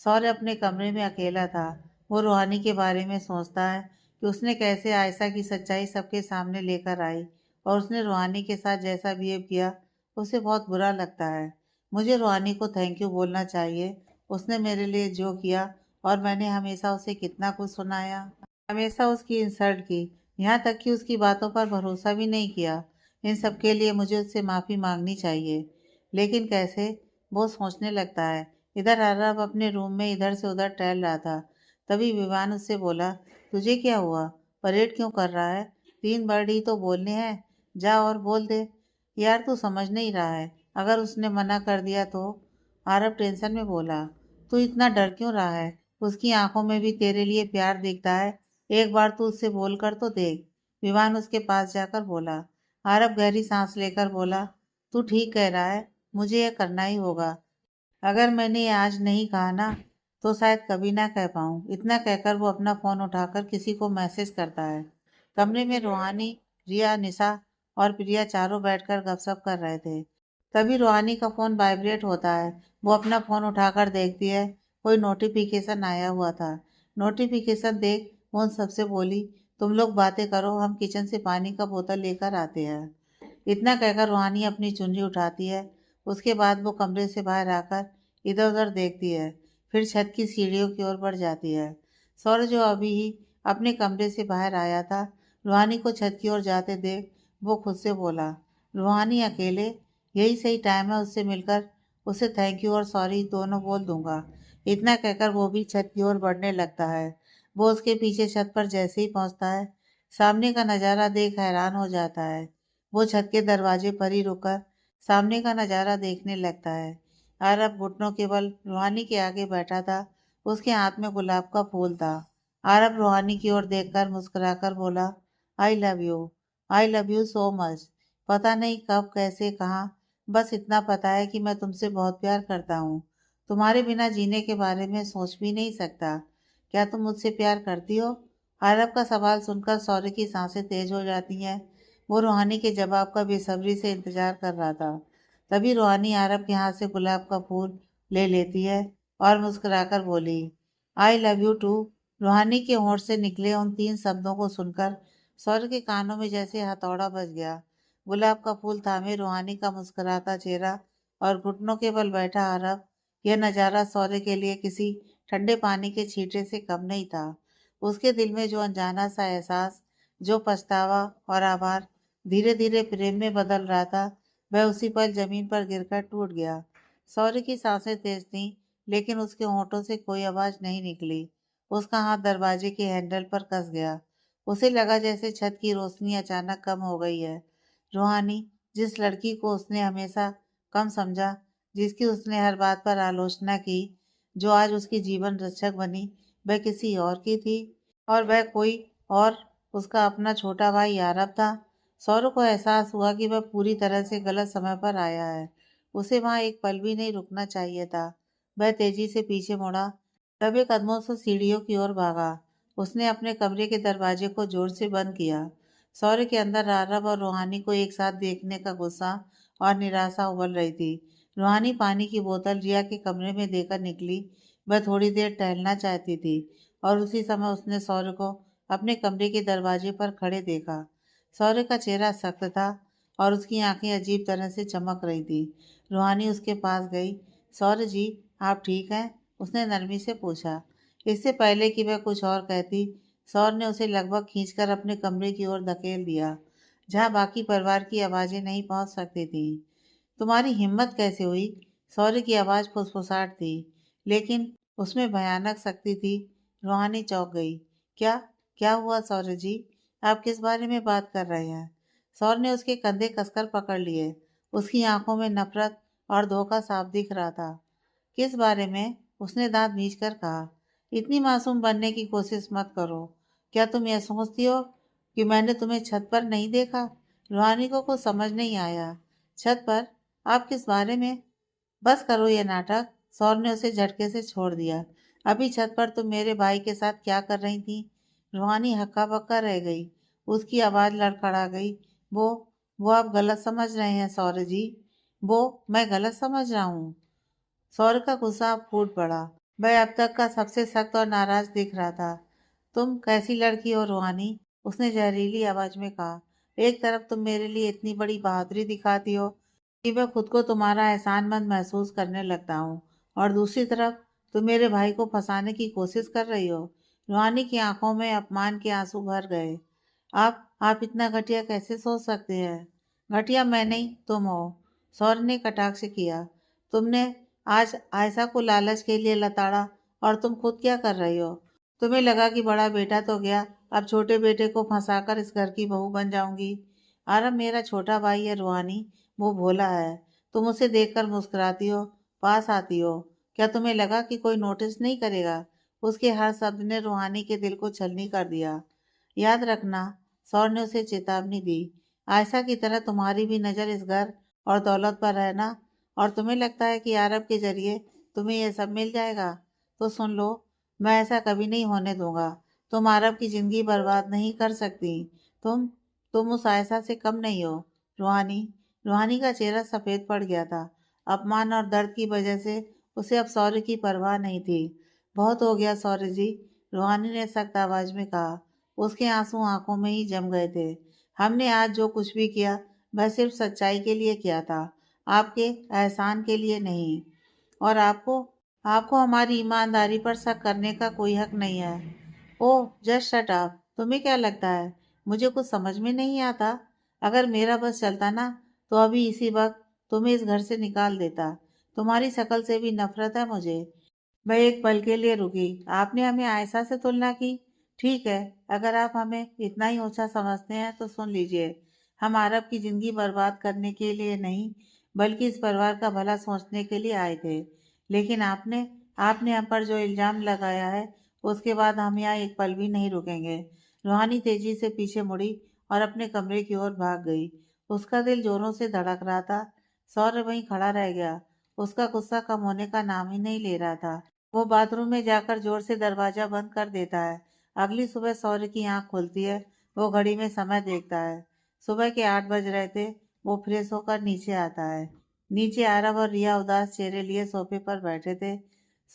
A: सौर्य अपने कमरे में अकेला था। वो रूहानी के बारे में सोचता है कि उसने कैसे आयशा की सच्चाई सबके सामने लेकर आई और उसने रूहानी के साथ जैसा बिहेव किया, उसे बहुत बुरा लगता है। मुझे रूहानी को थैंक यू बोलना चाहिए। उसने मेरे लिए जो किया, और मैंने हमेशा उसे कितना कुछ सुनाया, हमेशा उसकी इंसल्ट की, यहाँ तक कि उसकी बातों पर भरोसा भी नहीं किया। इन सब के लिए मुझे उससे माफ़ी मांगनी चाहिए। लेकिन कैसे? वो सोचने लगता है। इधर अरब अपने रूम में इधर से उधर टहल रहा था। तभी विवान उससे बोला, तुझे क्या हुआ? परेड क्यों कर रहा है? 3 वर्ड ही तो बोलने हैं, जा और बोल दे। यार, तू समझ नहीं रहा है, अगर उसने मना कर दिया तो? आरब टेंशन में बोला। तू इतना डर क्यों रहा है? उसकी आंखों में भी तेरे लिए प्यार दिखता है। एक बार तू उससे बोल कर तो देख। विवान उसके पास जाकर बोला। आरब गहरी सांस लेकर बोला, तू ठीक कह रहा है, मुझे यह करना ही होगा। अगर मैंने ये आज नहीं कहा ना, तो शायद कभी ना कह पाऊँ। इतना कहकर वो अपना फ़ोन उठाकर किसी को मैसेज करता है। कमरे में रूहानी, रिया, निशा और प्रिया चारों बैठकर गपशप कर रहे थे। तभी रूहानी का फ़ोन वाइब्रेट होता है। वो अपना फ़ोन उठाकर देखती है, कोई नोटिफिकेशन आया हुआ था। नोटिफिकेशन देख वो उन सबसे बोली, तुम लोग बातें करो, हम किचन से पानी का बोतल लेकर आते हैं। इतना कहकर रूहानी अपनी चुन्नी उठाती है। उसके बाद वो कमरे से बाहर आकर इधर उधर देखती है, फिर छत की सीढ़ियों की ओर बढ़ जाती है। सौरज जो अभी ही अपने कमरे से बाहर आया था, रूहानी को छत की ओर जाते देख वो खुद से बोला, रूहानी अकेले, यही सही टाइम है उससे मिलकर उसे थैंक यू और सॉरी दोनों बोल दूंगा। इतना कहकर वो भी छत की ओर बढ़ने लगता है। वो उसके पीछे छत पर जैसे ही पहुंचता है, सामने का नजारा देख हैरान हो जाता है। वो छत के दरवाजे पर ही रुककर सामने का नजारा देखने लगता है। आरब घुटनों के बल रूहानी के आगे बैठा था। उसके हाथ में गुलाब का फूल था। आरब रूहानी की ओर देखकर मुस्कुराकर बोला, I love you. I love you so much. पता नहीं कब कैसे कहाँ, बस इतना पता है कि मैं तुमसे बहुत प्यार करता हूँ। तुम्हारे बिना जीने के बारे में सोच भी नहीं सकता। क्या तुम मुझसे प्यार करती हो? आरब का सवाल सुनकर सौर्य की सांसें तेज हो जाती हैं। वो रूहानी के जवाब का बेसब्री से इंतजार कर रहा था। तभी रूहानी आरब के हाथ से गुलाब का फूल ले लेती है और मुस्कुराकर बोली, आई लव यू टू। रूहानी के होंठ से निकले उन 3 शब्दों को सुनकर सौर्य के कानों में जैसे हथौड़ा बज गया। गुलाब का फूल थामे रूहानी का मुस्कुराता चेहरा और घुटनों के बल बैठा अरब, यह नज़ारा सौर्य के लिए किसी ठंडे पानी के छींटे से कम नहीं था। उसके दिल में जो अनजाना सा एहसास, जो पछतावा और आभार धीरे धीरे प्रेम में बदल रहा था, वह उसी पल जमीन पर गिरकर टूट गया। सौर्य की सांसें तेज थीं, लेकिन उसके होंठों से कोई आवाज नहीं निकली। उसका हाथ दरवाजे के हैंडल पर कस गया। उसे लगा जैसे छत की रोशनी अचानक कम हो गई है। रूहानी, जिस लड़की को उसने हमेशा कम समझा, जिसकी उसने हर बात पर आलोचना की, जो आज उसकी जीवन रक्षक बनी, वह किसी और की थी। और वह कोई और उसका अपना छोटा भाई यारब था। सौरभ को एहसास हुआ कि वह पूरी तरह से गलत समय पर आया है। उसे वहां एक पल भी नहीं रुकना चाहिए था। वह तेजी से पीछे मुड़ा, दबे कदमों से सीढ़ियों की ओर भागा। उसने अपने कमरे के दरवाजे को जोर से बंद किया। सौर्य के अंदर आरब और रूहानी को एक साथ देखने का गुस्सा और निराशा उबल रही थी। रूहानी पानी की बोतल रिया के कमरे में देकर निकली। वह थोड़ी देर टहलना चाहती थी और उसी समय उसने सौर्य को अपने कमरे के दरवाजे पर खड़े देखा। सौर्य का चेहरा सख्त था और उसकी आंखें अजीब तरह से चमक रही थी। रूहानी उसके पास गई। सौर्य जी, आप ठीक हैं? उसने नरमी से पूछा। इससे पहले कि वह कुछ और कहती, सौर्य ने उसे लगभग खींचकर अपने कमरे की ओर धकेल दिया, जहां बाकी परिवार की आवाजें नहीं पहुंच सकती थी। तुम्हारी हिम्मत कैसे हुई? सौर्य की आवाज फुसफुसाहट थी, लेकिन उसमें भयानक शक्ति थी। रूहानी चौंक गई। क्या क्या हुआ सौर्य जी? आप किस बारे में बात कर रहे हैं? सौर्य ने उसके कंधे कसकर पकड़ लिए। उसकी आंखों में नफरत और धोखा साफ दिख रहा था। किस बारे में? उसने दांत भींचकर कहा। इतनी मासूम बनने की कोशिश मत करो। क्या तुम यह सोचती हो कि मैंने तुम्हें छत पर नहीं देखा? रूहानी को कुछ समझ नहीं आया। छत पर? आप किस बारे में? बस करो ये नाटक। सौर ने उसे झटके से छोड़ दिया। अभी छत पर तुम मेरे भाई के साथ क्या कर रही थी? रूहानी हक्का बक्का रह गई। उसकी आवाज लड़खड़ा गई। वो वो आप गलत समझ रहे हैं सौर्य जी। वो मैं गलत समझ रहा हूँ? सौर्य का गुस्सा अब फूट पड़ा। वह अब तक का सबसे सख्त और नाराज दिख रहा था। तुम कैसी लड़की हो रूहानी? उसने जहरीली आवाज में कहा। एक तरफ तुम मेरे लिए इतनी बड़ी बहादुरी दिखाती हो कि मैं खुद को तुम्हारा एहसानमंद महसूस करने लगता हूँ, और दूसरी तरफ तुम मेरे भाई को फंसाने की कोशिश कर रही हो। रूहानी की आंखों में अपमान के आंसू भर गए। आप इतना घटिया कैसे सोच सकते हैं? घटिया मैं नहीं, तुम हो। सौर्य ने कटाक्ष किया। तुमने आज आयशा को लालच के लिए लताड़ा, और तुम खुद क्या कर रही हो? तुम्हें लगा कि बड़ा बेटा तो गया, अब छोटे बेटे को फंसाकर इस घर की बहू बन जाऊंगी। आरब मेरा छोटा भाई है रूहानी, वो भोला है। तुम उसे देखकर मुस्कुराती हो, पास आती हो। क्या तुम्हें लगा कि कोई नोटिस नहीं करेगा? उसके हर शब्द ने रूहानी के दिल को छलनी कर दिया। याद रखना, सौर ने उसे चेतावनी दी। आयशा की तरह तुम्हारी भी नजर इस घर और दौलत पर है ना? और तुम्हें लगता है कि अरब के जरिए तुम्हें यह सब मिल जाएगा? तो सुन लो, मैं ऐसा कभी नहीं होने दूंगा। तुम अरब की जिंदगी बर्बाद नहीं कर सकती। तुम तुम उस आयशा से कम नहीं हो। रूहानी रूहानी का चेहरा सफेद पड़ गया था। अपमान और दर्द की वजह से उसे अब सौर्य की परवाह नहीं थी। बहुत हो गया सौर्य जी, रूहानी ने सख्त आवाज में कहा। उसके आंसू आंखों में ही जम गए थे। हमने आज जो कुछ भी किया, वह सिर्फ सच्चाई के लिए किया था, आपके एहसान के लिए नहीं। और आपको आपको हमारी ईमानदारी पर शक करने का कोई हक नहीं है। ओह, जस्ट शट अप। तुम्हें क्या लगता है मुझे कुछ समझ में नहीं आता? अगर मेरा बस चलता ना, तो अभी इसी वक्त तुम्हें इस घर से निकाल देता। तुम्हारी शक्ल से भी नफरत है मुझे। वह एक पल के लिए रुकी। आपने हमें आयशा से तुलना की। ठीक है, अगर आप हमें इतना ही ऊंचा समझते हैं तो सुन लीजिए। हम आरब की जिंदगी बर्बाद करने के लिए नहीं, बल्कि इस परिवार का भला सोचने के लिए आए थे। लेकिन आपने आपने हम पर जो इल्जाम लगाया है, उसके बाद हम यहाँ एक पल भी नहीं रुकेंगे। रूहानी तेजी से पीछे मुड़ी और अपने कमरे की ओर भाग गई। उसका दिल जोरों से धड़क रहा था। सौर्य वहीं खड़ा रह गया। उसका गुस्सा कम होने का नाम ही नहीं ले रहा था। वो बाथरूम में जाकर जोर से दरवाजा बंद कर देता है। अगली सुबह सौर्य की आंख खुलती है। वो घड़ी में समय देखता है। सुबह के 8 बज रहे थे। वो फ्रेश होकर नीचे आता है। नीचे आरव और रिया उदास चेहरे लिए सोफे पर बैठे थे।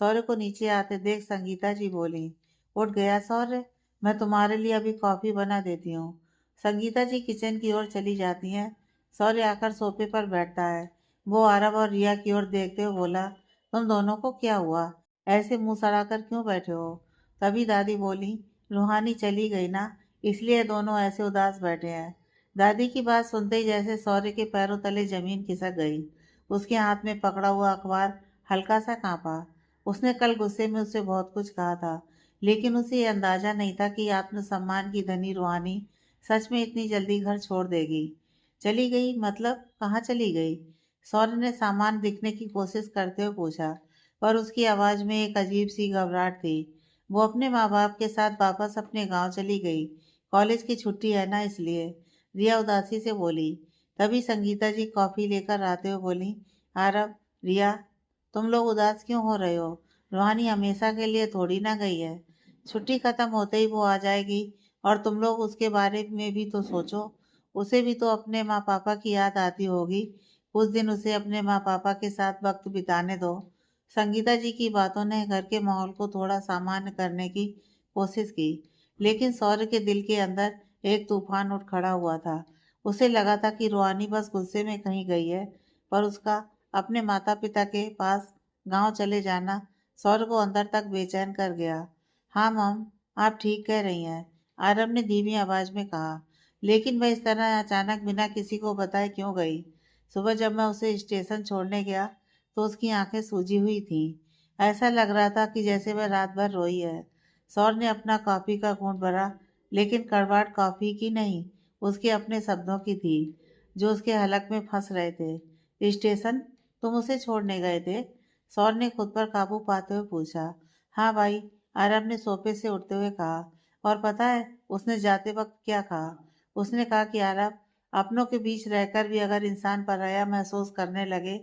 A: सौर्य को नीचे आते देख संगीता जी बोली, उठ गया सौर्य, मैं तुम्हारे लिए अभी कॉफी बना देती हूँ। संगीता जी किचन की ओर चली जाती हैं। सौर्य आकर सोफे पर बैठता है। वो आरव और रिया की ओर देखते हुए बोला, तुम दोनों को क्या हुआ? ऐसे मुंह सड़ाकर क्यों बैठे हो? तभी दादी बोली, रूहानी चली गई ना, इसलिए दोनों ऐसे उदास बैठे हैं। दादी की बात सुनते ही जैसे सौर्य के पैरों तले जमीन खिसक गई। उसके हाथ में पकड़ा हुआ अखबार हल्का सा कांपा। उसने कल गुस्से में उससे बहुत कुछ कहा था, लेकिन उसे ये अंदाजा नहीं था कि आत्मसम्मान की धनी रूहानी सच में इतनी जल्दी घर छोड़ देगी। चली गई मतलब कहाँ चली गई? सौर्य ने सामान दिखने की कोशिश करते हुए पूछा, पर उसकी आवाज में एक अजीब सी घबराहट थी। वो अपने माँ बाप के साथ वापस अपने गांव चली गई। कॉलेज की छुट्टी है ना, इसलिए। रिया उदासी से बोली। तभी संगीता जी कॉफी लेकर आते हुए बोली, आरव, रिया, तुम लोग उदास क्यों हो रहे हो? रूहानी हमेशा के लिए थोड़ी ना गई है। छुट्टी खत्म होते ही वो आ जाएगी। और तुम लोग उसके बारे में भी तो सोचो। उसे भी तो अपने माँ पापा की याद आती होगी। कुछ दिन उसे अपने माँ पापा के साथ वक्त बिताने दो। संगीता जी की बातों ने घर के माहौल को थोड़ा सामान्य करने की कोशिश की, लेकिन सौर्य के दिल के अंदर एक तूफान उठ खड़ा हुआ था। उसे लगा था कि रूहानी बस गुस्से में कहीं गई है, पर उसका अपने माता पिता के पास गांव चले जाना सौर्य को अंदर तक बेचैन कर गया। हाँ मम, आप ठीक कह रही हैं, आरव ने धीमी आवाज में कहा। लेकिन वह इस तरह अचानक बिना किसी को बताए क्यों गई? सुबह जब मैं उसे स्टेशन छोड़ने गया तो उसकी आंखें सूजी हुई थीं। ऐसा लग रहा था कि जैसे वह रात भर रोई है। सौर ने अपना कॉफी का घूंट भरा, लेकिन कड़वाहट कॉफी की नहीं, उसके अपने शब्दों की थी, जो उसके हलक में फंस रहे थे। स्टेशन? तुम उसे छोड़ने गए थे? सौर ने खुद पर काबू पाते हुए पूछा। हाँ भाई, आरब ने सोफे से उठते हुए कहा। और पता है उसने जाते वक्त क्या कहा? उसने कहा कि आरब, अपनों के बीच रहकर भी अगर इंसान पराया महसूस करने लगे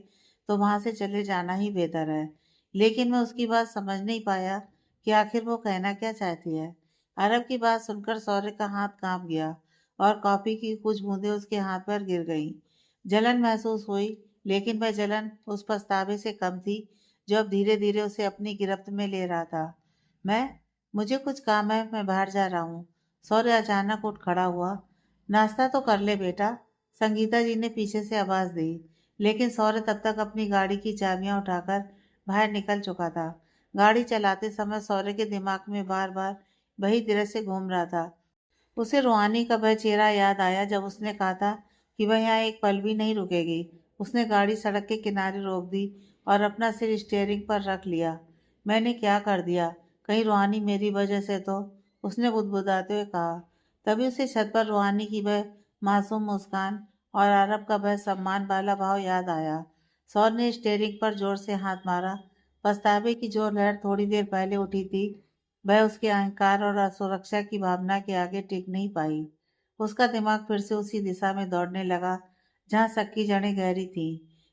A: तो वहां से चले जाना ही बेहतर है। लेकिन मैं उसकी बात समझ नहीं पाया कि आखिर वो कहना क्या चाहती है। अरब की बात सुनकर सौर्य का हाथ कांप गया और कॉफी की कुछ बूंदें उसके हाथ पर गिर गईं। जलन महसूस हुई, लेकिन वह जलन उस पछतावे से कम थी जो अब धीरे धीरे उसे अपनी गिरफ्त में ले रहा था। मैं मुझे कुछ काम है, मैं बाहर जा रहा हूँ। सौर्य अचानक उठ खड़ा हुआ। नाश्ता तो कर ले बेटा, संगीता जी ने पीछे से आवाज दी। लेकिन सौर्य तब तक अपनी गाड़ी की चाबियां उठाकर बाहर निकल चुका था। गाड़ी चलाते समय सौर्य के दिमाग में बार बार वही दृश्य घूम रहा था। उसे रूहानी का वह चेहरा याद आया जब उसने कहा था कि वह यहाँ एक पल भी नहीं रुकेगी। उसने गाड़ी सड़क के किनारे रोक दी और अपना सिर स्टीयरिंग पर रख लिया। मैंने क्या कर दिया? कहीं रूहानी मेरी वजह से तो? उसने बुदबुदाते हुए कहा। तभी उसे छत पर रूहानी की वह मासूम मुस्कान और अरब का वह सम्मान वाला भाव याद आया। सौर ने स्टीयरिंग पर जोर से हाथ मारा। पछतावे की जो लहर थोड़ी देर पहले उठी थी, वह उसके अहंकार और असुरक्षा की भावना के आगे टिक नहीं पाई। उसका दिमाग फिर से उसी दिशा में दौड़ने लगा जहां शक की जड़ें गहरी थी।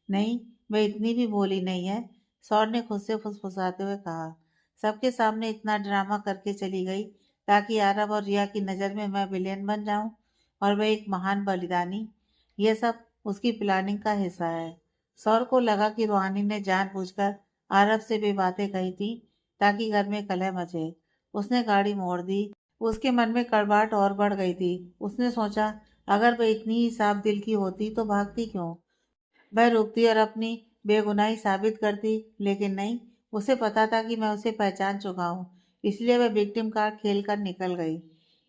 A: नहीं, वह इतनी भी भोली नहीं है, सौर ने खुद से फुसफुसाते हुए कहा। सबके सामने इतना ड्रामा करके चली गई ताकि आरब और रिया की नज़र में मैं विलेन बन जाऊं और वह एक महान बलिदानी। यह सब उसकी प्लानिंग का हिस्सा है। सौर को लगा कि रूहानी ने जानबूझकर आरब से वे बातें कही थी ताकि घर में कलह मचे। उसने गाड़ी मोड़ दी। उसके मन में कड़वाहट और बढ़ गई थी। उसने सोचा, अगर वह इतनी ही साफ दिल की होती तो भागती क्यों? वह रुकती और अपनी बेगुनाही साबित करती, लेकिन नहीं। उसे पता था कि मैं उसे पहचान चुका हूँ, इसलिए वह विक्टिम कार्ड खेल कर निकल गई।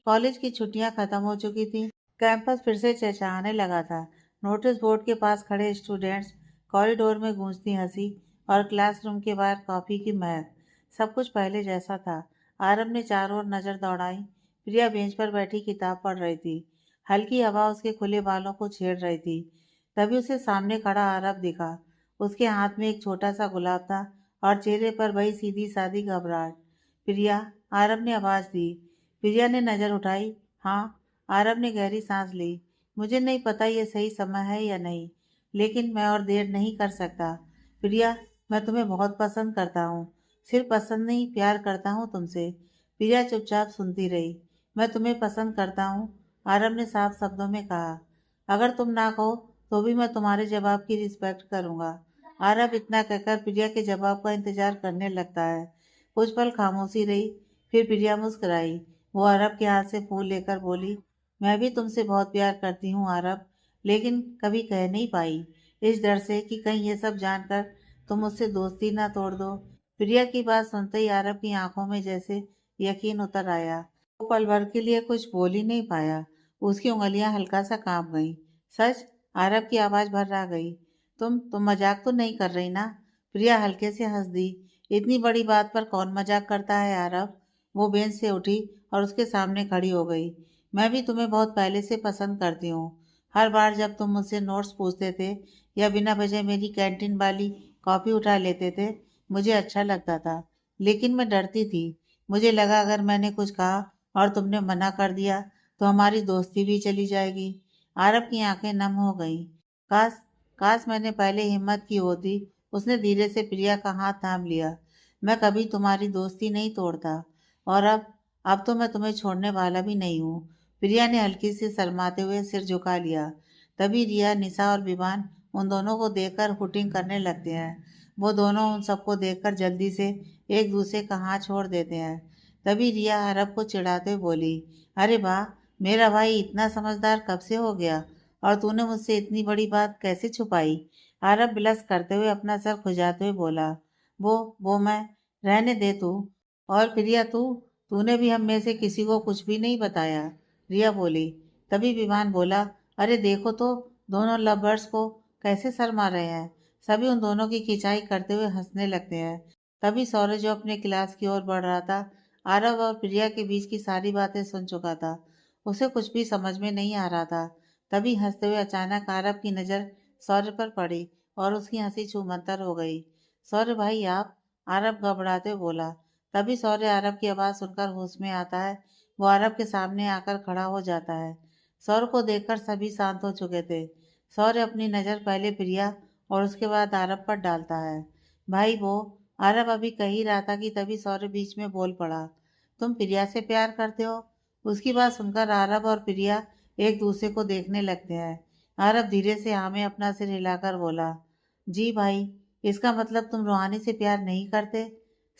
A: कॉलेज की छुट्टियां खत्म हो चुकी थी। कैंपस फिर से चहचहाने लगा था। नोटिस बोर्ड के पास खड़े स्टूडेंट्स, कॉरिडोर में गूंजती हंसी और क्लासरूम के बाहर कॉफी की महक। सब कुछ पहले जैसा था। आरब ने चारों ओर नजर दौड़ाई। प्रिया बेंच पर बैठी किताब पढ़ रही थी। हल्की हवा उसके खुले बालों को छेड़ रही थी। तभी उसे सामने खड़ा आरब दिखा। उसके हाथ में एक छोटा सा गुलाब था और चेहरे पर वही सीधी सादी घबराहट। प्रिया, आरब ने आवाज दी। प्रिया ने नजर उठाई। हाँ। आरब ने गहरी सांस ली। मुझे नहीं पता ये सही समय है या नहीं, लेकिन मैं और देर नहीं कर सकता। प्रिया, मैं तुम्हें बहुत पसंद करता हूँ। सिर्फ पसंद नहीं, प्यार करता हूँ तुमसे। प्रिया चुपचाप सुनती रही। मैं तुम्हें पसंद करता हूँ, आरब ने साफ शब्दों में कहा। अगर तुम ना कहो तो भी मैं तुम्हारे जवाब की रिस्पेक्ट करूंगा। आरब इतना कहकर प्रिया के जवाब का इंतजार करने लगता है। कुछ पल खामोशी रही, फिर प्रिया मुस्कुराई। वो आरब के हाथ से फूल लेकर बोली, मैं भी तुमसे बहुत प्यार करती हूँ आरब, लेकिन कभी कह नहीं पाई, इस डर से कि कहीं ये सब जानकर तुम मुझसे दोस्ती ना तोड़ दो। प्रिया की बात सुनते ही आरब की आंखों में जैसे यकीन उतर आया। वो पल भर के लिए कुछ बोल ही नहीं पाया। उसकी उंगलियां हल्का सा कांप गईं। सच? आरब की आवाज भर आ गई। तुम मजाक तो नहीं कर रही ना? प्रिया हल्के से हंस दी। इतनी बड़ी बात पर कौन मजाक करता है आरब? वो बेंच से उठी और उसके सामने खड़ी हो गई। मैं भी तुम्हें बहुत पहले से पसंद करती हूँ। हर बार जब तुम मुझसे नोट्स पूछते थे या बिना वजह मेरी कैंटीन वाली कॉफी उठा लेते थे, मुझे अच्छा लगता था। लेकिन मैं डरती थी। मुझे लगा अगर मैंने कुछ कहा और तुमने मना कर दिया तो हमारी दोस्ती भी चली जाएगी। आरब की आंखें नम हो गईं। काश, काश मैंने पहले हिम्मत की होती। उसने धीरे से प्रिया का हाथ थाम लिया। मैं कभी तुम्हारी दोस्ती नहीं तोड़ता। और अब तो मैं तुम्हें छोड़ने वाला भी नहीं हूँ। प्रिया ने हल्की से शर्माते हुए सिर झुका लिया। तभी रिया, निशा और विवान उन दोनों को देखकर हुटिंग करने लगते हैं। वो दोनों उन सबको देखकर जल्दी से एक दूसरे का हाथ छोड़ देते हैं। तभी रिया अरब को चिढ़ाते हुए बोली, अरे वाह, मेरा भाई इतना समझदार कब से हो गया, और तूने मुझसे इतनी बड़ी बात कैसे छुपाई? अरब बिलस करते हुए अपना सर खुजाते हुए बोला, वो मैं, रहने दे तू। और प्रिया, तूने भी हम में से किसी को कुछ भी नहीं बताया, रिया बोली। तभी विवान बोला, अरे देखो तो, दोनों लवर्स को कैसे शर्मा रहे हैं। सभी उन दोनों की खिंचाई करते हुए हंसने लगते हैं। तभी सौरज जो अपने क्लास की ओर बढ़ रहा था, आरव और प्रिया के बीच की सारी बातें सुन चुका था। उसे कुछ भी समझ में नहीं आ रहा था। तभी हंसते हुए अचानक आरव की नज़र सौर्य पर पड़ी और उसकी हंसी छूमंतर हो गई। सौर्य भाई आप? आरव घबराते हुए बोला। तभी सौर्य आरव की आवाज़ सुनकर होश में आता है। वो आरव के सामने आकर खड़ा हो जाता है। सौर्य को देखकर सभी शांत हो चुके थे। सौर्य अपनी नज़र पहले प्रिया और उसके बाद आरव पर डालता है। भाई वो, आरव अभी कह ही रहा था कि तभी सौर्य बीच में बोल पड़ा, तुम प्रिया से प्यार करते हो? उसकी बात सुनकर आरव और प्रिया एक दूसरे को देखने लगते हैं। आरव धीरे से हाँ में अपना सिर हिलाकर बोला, जी भाई, इसका मतलब तुम रूहानी से प्यार नहीं करते?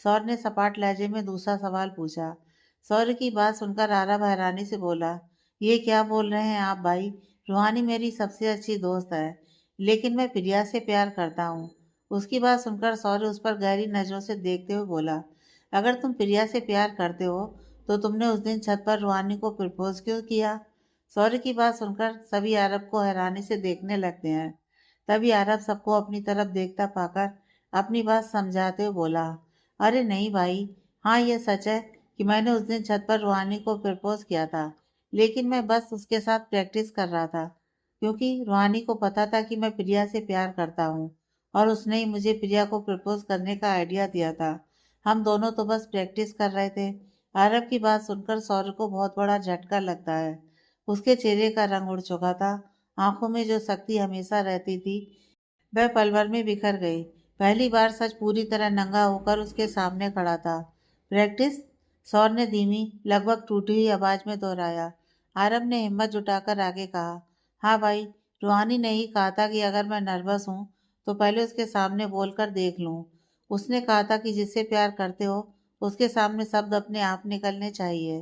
A: सौर्य ने सपाट लहजे में दूसरा सवाल पूछा। सौर्य की बात सुनकर आरव हैरानी से बोला, ये क्या बोल रहे हैं आप भाई? रूहानी मेरी सबसे अच्छी दोस्त है, लेकिन मैं प्रिया से प्यार करता हूँ। उसकी बात सुनकर सौर्य उस पर गहरी नजरों से देखते हुए बोला, अगर तुम प्रिया से प्यार करते हो तो तुमने उस दिन छत पर रूहानी को प्रपोज क्यों किया? सौर्य की बात सुनकर सभी आरब को हैरानी से देखने लगते हैं। तभी आरब सबको अपनी तरफ देखता पाकर अपनी बात समझाते हुए बोला, अरे नहीं भाई, हाँ ये सच है कि मैंने उस दिन छत पर रूहानी को प्रपोज किया था, लेकिन मैं बस उसके साथ प्रैक्टिस कर रहा था, क्योंकि रूहानी को पता था कि मैं प्रिया से प्यार करता हूँ और उसने ही मुझे प्रिया को प्रपोज करने का आइडिया दिया था। हम दोनों तो बस प्रैक्टिस कर रहे थे। आरब की बात सुनकर सौर्य को बहुत बड़ा झटका लगता है। उसके चेहरे का रंग उड़ चुका था। आंखों में जो शक्ति हमेशा रहती थी वह पल भर में बिखर गई। पहली बार सच पूरी तरह नंगा होकर उसके सामने खड़ा था। प्रैक्टिस? सौर ने धीमी, लगभग टूटी हुई आवाज में दोहराया। आरब ने हिम्मत जुटाकर आगे कहा, हाँ भाई, रूहानी ने ही कहा था कि अगर मैं नर्वस हूँ तो पहले उसके सामने बोलकर देख लूँ। उसने कहा था कि जिससे प्यार करते हो उसके सामने शब्द अपने आप निकलने चाहिए।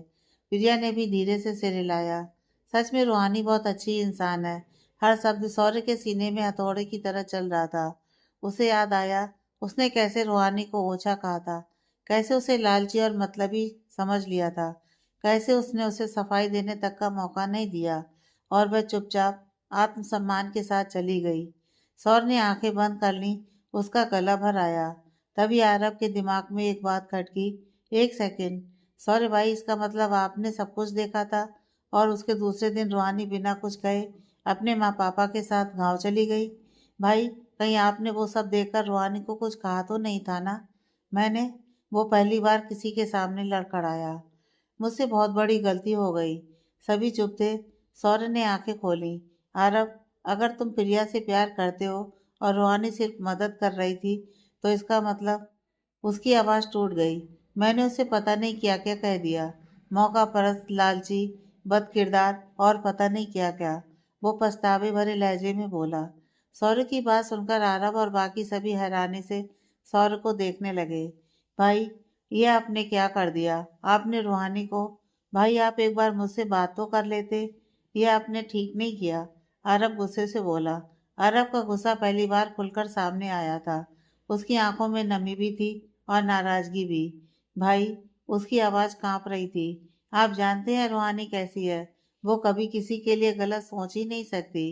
A: प्रिया ने भी धीरे से सिर हिलाया। सच में रूहानी बहुत अच्छी इंसान है। हर शब्द सौर्य के सीने में हथौड़े की तरह चल रहा था। उसे याद आया उसने कैसे रूहानी को ओछा कहा था, कैसे उसे लालची और मतलबी समझ लिया था, कैसे उसने उसे सफाई देने तक का मौका नहीं दिया और वह चुपचाप आत्मसम्मान के साथ चली गई। सौर ने आंखें बंद कर लीं। उसका गला भर आया। तभी आरब के दिमाग में एक बात खटकी। एक सेकंड, सॉरी भाई, इसका मतलब आपने सब कुछ देखा था और उसके दूसरे दिन रूहानी बिना कुछ कहे अपने माँ पापा के साथ गांव चली गई। भाई, कहीं आपने वो सब देखकर रूहानी को कुछ कहा तो नहीं था ना? मैंने वो पहली बार किसी के सामने लड़खड़ाया। मुझसे बहुत बड़ी गलती हो गई। सभी चुप थे। सौर्य ने आंखें खोली। आरब, अगर तुम प्रिया से प्यार करते हो और रूहानी सिर्फ मदद कर रही थी तो इसका मतलब। उसकी आवाज़ टूट गई। मैंने उसे पता नहीं क्या क्या कह दिया। मौका परस्त, लालची, बदकिरदार और पता नहीं क्या क्या। वो पछतावे भरे लहजे में बोला। सौर्य की बात सुनकर आरब और बाकी सभी हैरानी से सौर्य को देखने लगे। भाई, ये आपने क्या कर दिया? आपने रूहानी को। भाई, आप एक बार मुझसे बात तो कर लेते। ये आपने ठीक नहीं किया, अरब गुस्से से बोला। अरब का गुस्सा पहली बार खुलकर सामने आया था। उसकी आंखों में नमी भी थी और नाराजगी भी। भाई, उसकी आवाज कांप रही थी। आप जानते हैं रूहानी कैसी है? वो कभी किसी के लिए गलत सोच ही नहीं सकती।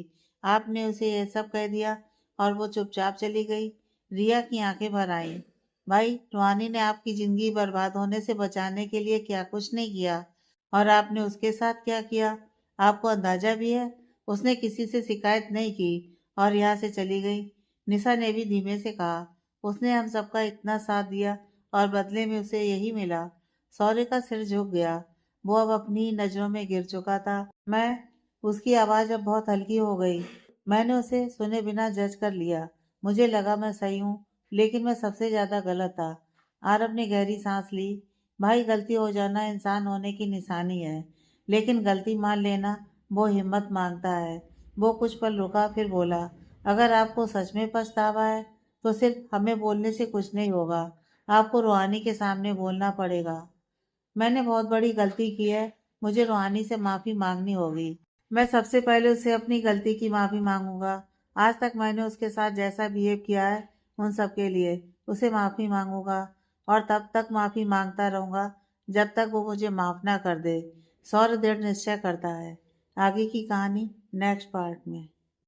A: आपने उसे यह सब कह दिया और वो चुपचाप चली गई। रिया की आंखें भर आईं। भाई, रूहानी ने आपकी जिंदगी बर्बाद होने से बचाने के लिए क्या कुछ नहीं किया, और आपने उसके साथ क्या किया आपको अंदाजा भी है? उसने किसी से शिकायत नहीं की और यहाँ से चली गई। निशा ने भी धीमे से कहा। उसने हम सबका इतना साथ दिया और बदले में उसे यही मिला। सौर्य का सिर झुक गया। वो अब अपनी ही नजरों में गिर चुका था। मैं उसकी आवाज अब बहुत हल्की हो गई। मैंने उसे सुने बिना जज कर लिया। मुझे लगा मैं सही हूँ, लेकिन मैं सबसे ज्यादा गलत था। आरब ने गहरी सांस ली। भाई, गलती हो जाना इंसान होने की निशानी है, लेकिन गलती मान लेना वो हिम्मत मांगता है। वो कुछ पल रुका, फिर बोला। अगर आपको सच में पछतावा है तो सिर्फ हमें बोलने से कुछ नहीं होगा। आपको रूहानी के सामने बोलना पड़ेगा। मैंने बहुत बड़ी गलती की है। मुझे रूहानी से माफ़ी मांगनी होगी। मैं सबसे पहले उससे अपनी गलती की माफ़ी मांगूंगा। आज तक मैंने उसके साथ जैसा बिहेव किया है, उन सब के लिए उसे माफ़ी मांगूंगा, और तब तक माफ़ी मांगता रहूंगा जब तक वो मुझे माफ़ ना कर दे। सौर्य दृढ़ निश्चय करता है। आगे की कहानी नेक्स्ट पार्ट में।